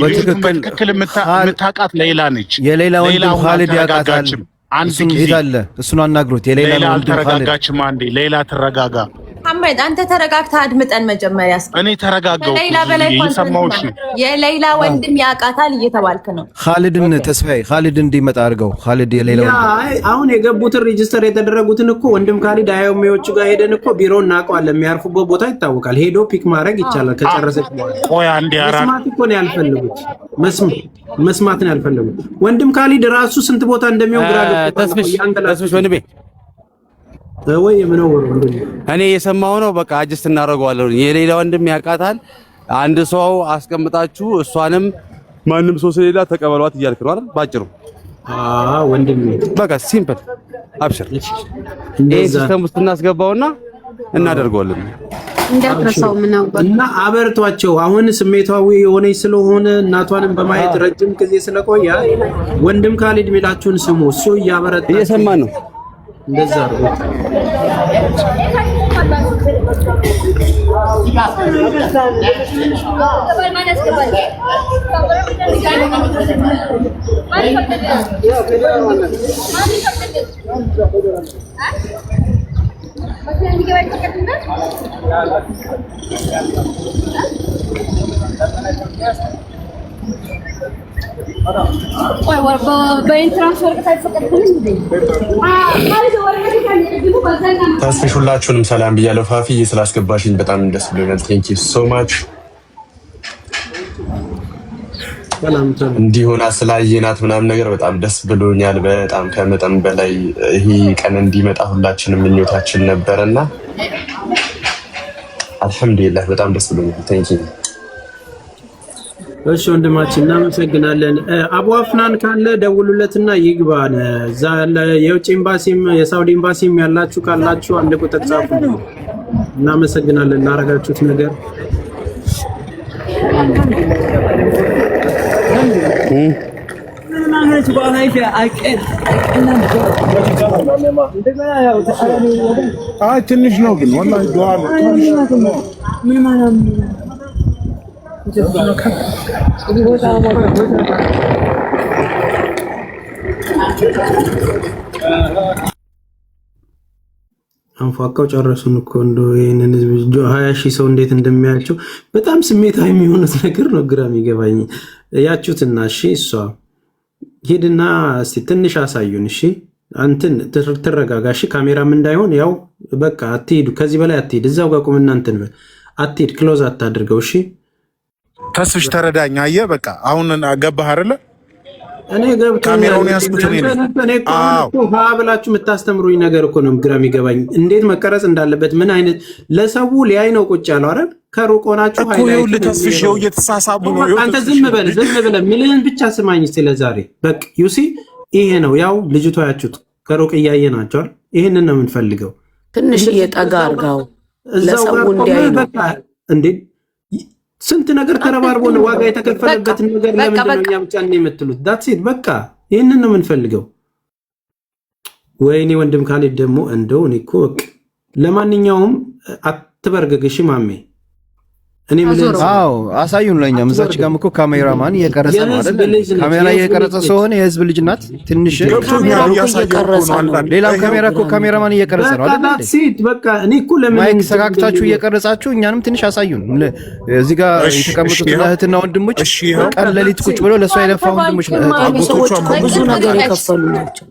በትክክል የምታውቃት ሌላ ነች። የሌላ ወንድም ኻሊድ ያውቃታል። አንድ ጊዜ አለ እሱን አናግሩት። የሌላ ወንድም ኻሊድ አልተረጋጋችም። አንዴ ሌላ ትረጋጋ። አህመድ አንተ ተረጋግተህ አድምጠን መጀመሪያ። እኔ ተረጋጋው። ሌላ በላይ ኮንሰምሽ የሌላ ወንድም ያውቃታል እየተባልክ ነው። ኻሊድን ተስፋዬ ኻሊድ እንዲመጣ አድርገው። ኻሊድ የሌላ ወንድም አሁን የገቡትን ሪጂስተር የተደረጉትን እኮ ወንድም ኻሊድ አያውሚዎቹ ጋር ሄደን እኮ ቢሮ እናውቀዋለን። የሚያርፉበት ቦታ ይታወቃል። ሄዶ ፒክ ማድረግ ይቻላል ከጨረሰች በኋላ። ቆይ አንዴ መስማት እኮ ነው ያልፈለጉት። መስማት ነው ያልፈለጉት። ወንድም ኻሊድ ራሱ ስንት ቦታ እንደሚሆን ግራ ተስፍሽ ወንድሜ ወይ ምነው ወንድሜ እኔ የሰማው ነው። በቃ አጅስት እናደርገዋለን። የሌላ ወንድም ያውቃታል። አንድ ሰው አስቀምጣችሁ እሷንም ማንም ሰው ስለሌላ ተቀበሏት እያልክ ነው አይደል? ባጭሩ ወንድሜ በቃ ሲምፕል አብሽር። ይሄ ሲስተም ውስጥ እናስገባውና እናደርገዋለን። እንዳትረሳው ምናው እና አበርቷቸው። አሁን ስሜታዊ የሆነች ስለሆነ እናቷንም በማየት ረጅም ጊዜ ስለቆያ ወንድም ኻሊድ ሚላችሁን ስሙ። እሱ እያበረታ እየሰማን ነው። እንደዛ አድርጎ ተስፍሽ ሁላችሁንም ሰላም ብያለሁ። ፋፊዬ ስላስገባሽኝ በጣም ደስ ብሎኛል። ቴንክ ዩ ሶ ማች። እንዲሆና ስላየናት ምናምን ነገር በጣም ደስ ብሎኛል። በጣም ከመጠን በላይ ይሄ ቀን እንዲመጣ ሁላችንም ምኞታችን ነበርና አልሐምዱሊላህ በጣም ደስ ብሎኛል። ቴንክ ዩ እሺ ወንድማችን እናመሰግናለን። አቡ አፍናን ካለ ደውሉለትና ይግባን። እዛ የውጭ ኤምባሲም የሳውዲ ኤምባሲም ያላችሁ ካላችሁ አንድ ቁጥር ጻፉ። እናመሰግናለን ላረጋችሁት ነገር። ትንሽ ነው ግን ወላሂ ዱዓ አንፏቀው ጨረሱን እኮ እንደው ይሄንን ህዝብ 20,000 ሰው እንዴት እንደሚያያቸው በጣም ስሜታዊ የሚሆኑት ነገር ነው ግራ የሚገባኝ። ያችሁትና እሺ እሷ ሄድና እስቲ ትንሽ አሳዩን። እሺ አንተን ትረጋጋ። እሺ ካሜራም እንዳይሆን ያው በቃ አትሄዱ፣ ከዚህ በላይ አትሄድ። እዛው ጋር ቁምና እንትን አትሄድ፣ ክሎዝ አታድርገው። እሺ ተስፍሽ ተረዳኝ። አየህ በቃ አሁን ገባህ አይደለ? እኔ ገብቶ ካሜራውን ያስኩት እኔ ብላችሁ የምታስተምሩኝ ነገር እኮ ነው ግራ የሚገባኝ። እንዴት መቀረጽ እንዳለበት ምን አይነት ለሰው ሊያይ ነው ቁጭ ያለው አይደል? ከሩቅ ሆናችሁ ሃይላይት ተስፍሽ ነው እየተሳሳቡ ነው። አንተ ዝም በል ሚሊዮን ብቻ ስማኝ ስለዛሬ በቃ ዩሲ ይሄ ነው ያው ልጅቷ ያችሁት ከሩቅ እያየናቸው አይደል? ይሄንን ነው የምንፈልገው። ትንሽ እየጠጋ አርጋው ለሰው እንዲያይ ነው እንዴ ስንት ነገር ተረባርቦ ነው ዋጋ የተከፈለበትን ነገር ለምንድን ነው እኛ ብቻ ነው የምትሉት? ዳትስ ኢት በቃ ይሄንን ነው የምንፈልገው። ወይኔ ወንድም ካሌድ ደግሞ እንደው እኔ እኮ በቃ ለማንኛውም አትበርገግሽ ማሜ። እኔ ምን አሳዩን ለኛም እዛች ጋርም እኮ ካሜራማን እየቀረጸ ነው አይደል? ካሜራ እየቀረጸ ስለሆነ የህዝብ ልጅ ናት። ትንሽ ሌላም ካሜራ እኮ ካሜራማን እየቀረጸ ነው አይደል? በቃ እኔ እኮ ለምን ማይክ ሰካክታችሁ እየቀረጻችሁ እኛንም ትንሽ አሳዩን። እዚህ ጋር የተቀመጡት እህትና ወንድሞች ቀን ሌሊት ቁጭ ብለው ለሷ የለፋ ወንድሞች ብዙ ነገር የከፈሉ ናቸው።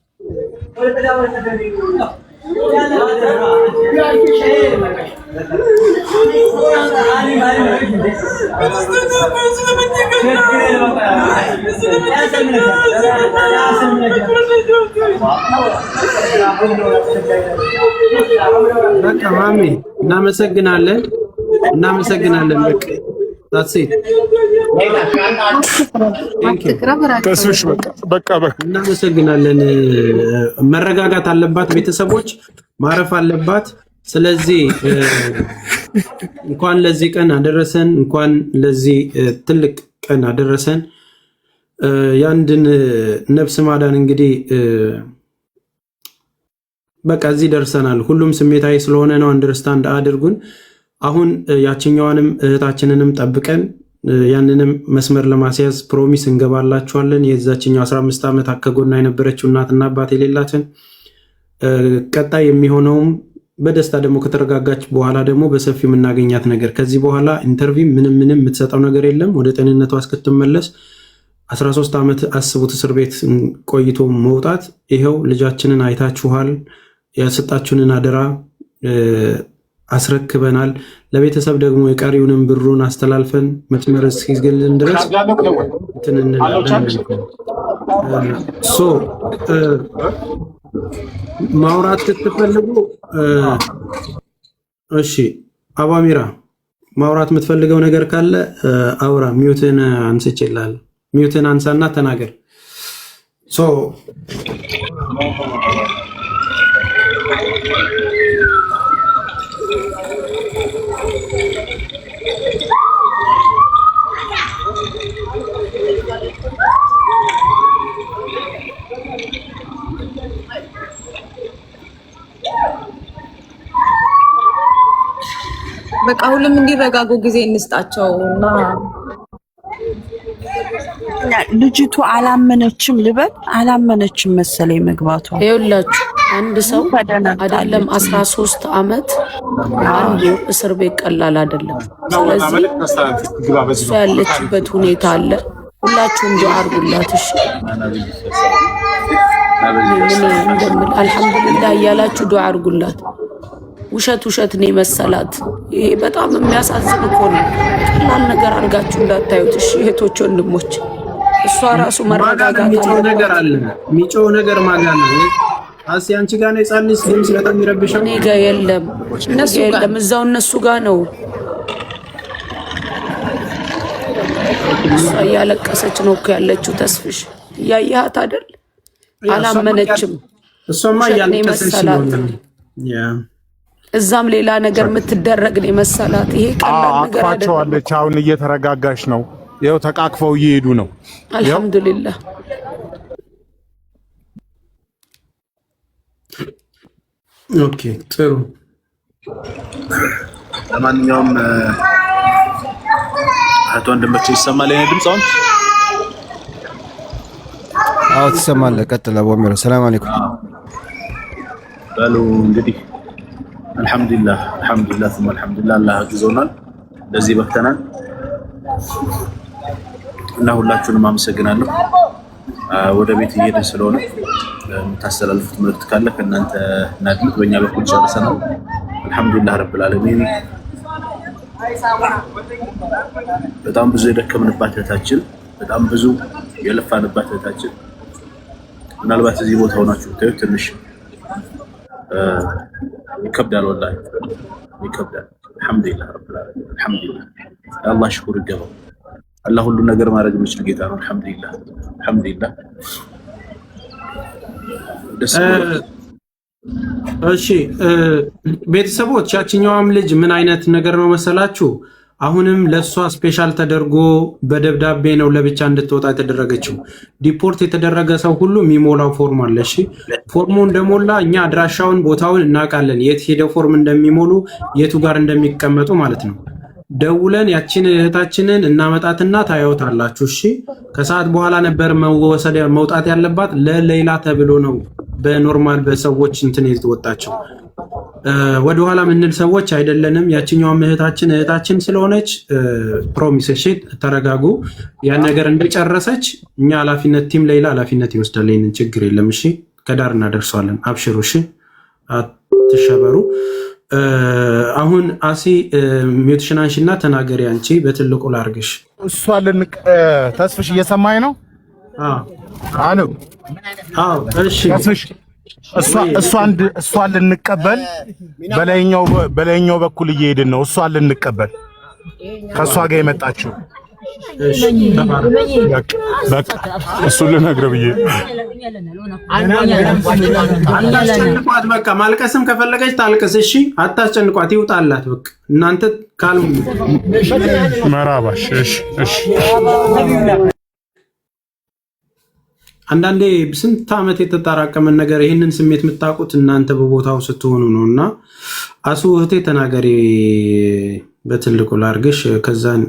በቃ ማሚ እናመሰግናለን። በቃ ታሲ እናመሰግናለን። መረጋጋት አለባት፣ ቤተሰቦች ማረፍ አለባት። ስለዚህ እንኳን ለዚህ ቀን አደረሰን፣ እንኳን ለዚህ ትልቅ ቀን አደረሰን። ያንድን ነፍስ ማዳን እንግዲህ በቃ እዚህ ደርሰናል። ሁሉም ስሜታዊ ስለሆነ ነው፣ አንደርስታንድ አድርጉን። አሁን ያችኛዋንም እህታችንንም ጠብቀን ያንንም መስመር ለማስያዝ ፕሮሚስ እንገባላችኋለን። የዛችኛው 15 ዓመት ከጎና የነበረችው እናትና አባት የሌላትን ቀጣይ የሚሆነውም በደስታ ደግሞ ከተረጋጋች በኋላ ደግሞ በሰፊው የምናገኛት ነገር ከዚህ በኋላ ኢንተርቪው ምንም የምትሰጠው ነገር የለም። ወደ ጤንነቷ እስክትመለስ 13 ዓመት አስቡት፣ እስር ቤት ቆይቶ መውጣት። ይኸው ልጃችንን አይታችኋል። ያሰጣችሁንን አደራ አስረክበናል። ለቤተሰብ ደግሞ የቀሪውንም ብሩን አስተላልፈን መስመር እስኪገልን ድረስ ማውራት ስትፈልጉ እሺ፣ አባሚራ ማውራት የምትፈልገው ነገር ካለ አውራ። ሚውትን አንስቼልሃለሁ። ሚውትን አንሳና ተናገር። በቃ ሁሉም እንዲረጋጉ ጊዜ እንስጣቸው እና ልጅቱ አላመነችም ልበል አላመነችም መሰለኝ መግባቷ። ይኸውላችሁ አንድ ሰው አይደለም 13 ዓመት አንድ እስር ቤት ቀላል አይደለም። ስለዚህ እሷ ያለችበት ሁኔታ አለ። ሁላችሁም ዱዓ አድርጉላት። እሺ አልሐምዱሊላህ እያላችሁ ዱዓ አድርጉላት። ውሸት ነው መሰላት። ይሄ በጣም የሚያሳዝን እኮ ነው። ቀላል ነገር አድርጋችሁ እንዳታዩት እሺ እህቶች ወንድሞች። እሷ ራሱ መረጋጋት አለ። ሚጮህ ነገር ማጋና አሲ አንቺ ጋር ነው ጻልስ ድምጽ በጣም ይረብሻል። እኔ ጋር የለም፣ እነሱ የለም፣ እዛው እነሱ ጋር ነው። እሷ እያለቀሰች ነው እኮ ያለችው። ተስፍሽ እያየሃት አይደል? አላመነችም። እሷማ እያለቀሰች ነው። እዛም ሌላ ነገር የምትደረግ ነው መሰላት። ይሄ ቀላል ነገር አይደለም። አቅፋቸዋለች። አሁን እየተረጋጋች ነው። ይኸው ተቃቅፈው እየሄዱ ነው። አልሐምዱሊላህ። ኦኬ ጥሩ። ለማንኛውም አቶ ወንድሞቼ ይሰማል የኔ ድምጽ አሁን? አዎ ትሰማለህ። ቀጥል አቦሚሮ። ሰላም አለይኩም በሉ እንግዲህ አልሐምዱሊላህ ثم አልሐምዱሊላህ አላህ አግዞናል፣ ለዚህ በቅተናል እና ሁላችሁንም አመሰግናለሁ። ወደ ቤት እየሄድን ስለሆነ የምታስተላልፉት መልእክት ካለ ከእናንተ እናድምጥ። በእኛ በኩል ጨርሰናል። አልሐምዱሊላህ ረብል ዓለሚን። በጣም ብዙ የደከምንባት እህታችን፣ በጣም ብዙ የለፋንባት እህታችን ምናልባት እዚህ ቦታ ሆናችሁ ብታዩት ትንሽ ይከብዳል፣ ወላሂ ይከብዳል። አልሐምዱሊላህ ረብል ዓለሚን። አልሐምዱሊላህ አላህ ሽኩር ይገባው። አላህ ሁሉ ነገር ማድረግ የሚችል ጌታ ነው። አልሐምዱሊላህ አልሐምዱሊላህ። እሺ ቤተሰቦች፣ ያችኛዋም ልጅ ምን አይነት ነገር ነው መሰላችሁ? አሁንም ለሷ ስፔሻል ተደርጎ በደብዳቤ ነው ለብቻ እንድትወጣ የተደረገችው። ዲፖርት የተደረገ ሰው ሁሉ የሚሞላው ፎርም አለ። እሺ ፎርሙ እንደሞላ እኛ አድራሻውን፣ ቦታውን እናውቃለን፣ የት ሄደው ፎርም እንደሚሞሉ፣ የቱ ጋር እንደሚቀመጡ ማለት ነው። ደውለን ያችን እህታችንን እናመጣትና ታዩታላችሁ። እሺ ከሰዓት በኋላ ነበር መውጣት ያለባት። ለሌላ ተብሎ ነው በኖርማል በሰዎች እንትን የተወጣቸው። ወደኋላ ምንል ሰዎች አይደለንም። ያችኛዋም እህታችን ስለሆነች ፕሮሚስ። እሺ ተረጋጉ። ያን ነገር እንደጨረሰች እኛ ኃላፊነት ቲም ሌላ ኃላፊነት ይወስዳል። ይሄንን ችግር የለም። እሺ ከዳር እናደርሰዋለን። አብሽሩ። እሺ አትሸበሩ። አሁን አሲ ሚውትሽን አንሺና ተናገሪ። አንቺ በትልቁ ላርግሽ። እሷ ተስፍሽ እየሰማኝ ነው? አዎ አዎ። እሺ ተስፍሽ እሷን ልንቀበል በላይኛው በኩል እየሄድን ነው። እሷን ልንቀበል ከእሷ ጋር የመጣችው በቃ እሱን ልነግርህ ብዬ አታስጨንቋት። በቃ ማልቀስም ከፈለገች ታልቅስ። እሺ አታስጨንቋት፣ ይውጣላት። በቃ እናንተ ካልም መራባሽ። እሺ አንዳንዴ ስንት ዓመት የተጠራቀመን ነገር ይህንን ስሜት የምታውቁት እናንተ በቦታው ስትሆኑ ነው። እና አሱ እህቴ ተናገሪ፣ በትልቁ ላርግሽ። ከዛን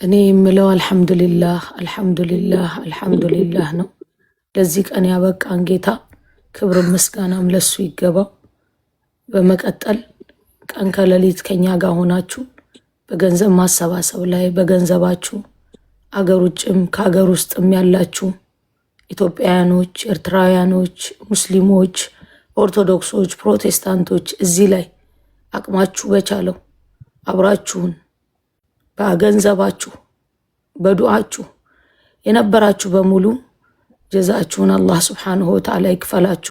እኔ የምለው አልሐምዱሊላህ አልሐምዱሊላህ አልሐምዱሊላህ ነው። ለዚህ ቀን ያበቃን ጌታ ክብር ምስጋናም ለሱ ይገባው። በመቀጠል ቀን ከሌሊት ከኛ ጋር ሆናችሁ በገንዘብ ማሰባሰብ ላይ በገንዘባችሁ አገር ውጭም ከአገር ውስጥም ያላችሁ ኢትዮጵያውያኖች፣ ኤርትራውያኖች፣ ሙስሊሞች፣ ኦርቶዶክሶች፣ ፕሮቴስታንቶች እዚህ ላይ አቅማችሁ በቻለው አብራችሁን በገንዘባችሁ በዱዓችሁ የነበራችሁ በሙሉ ጀዛችሁን አላህ ሱብሓነሁ ወተዓላ ይክፈላችሁ።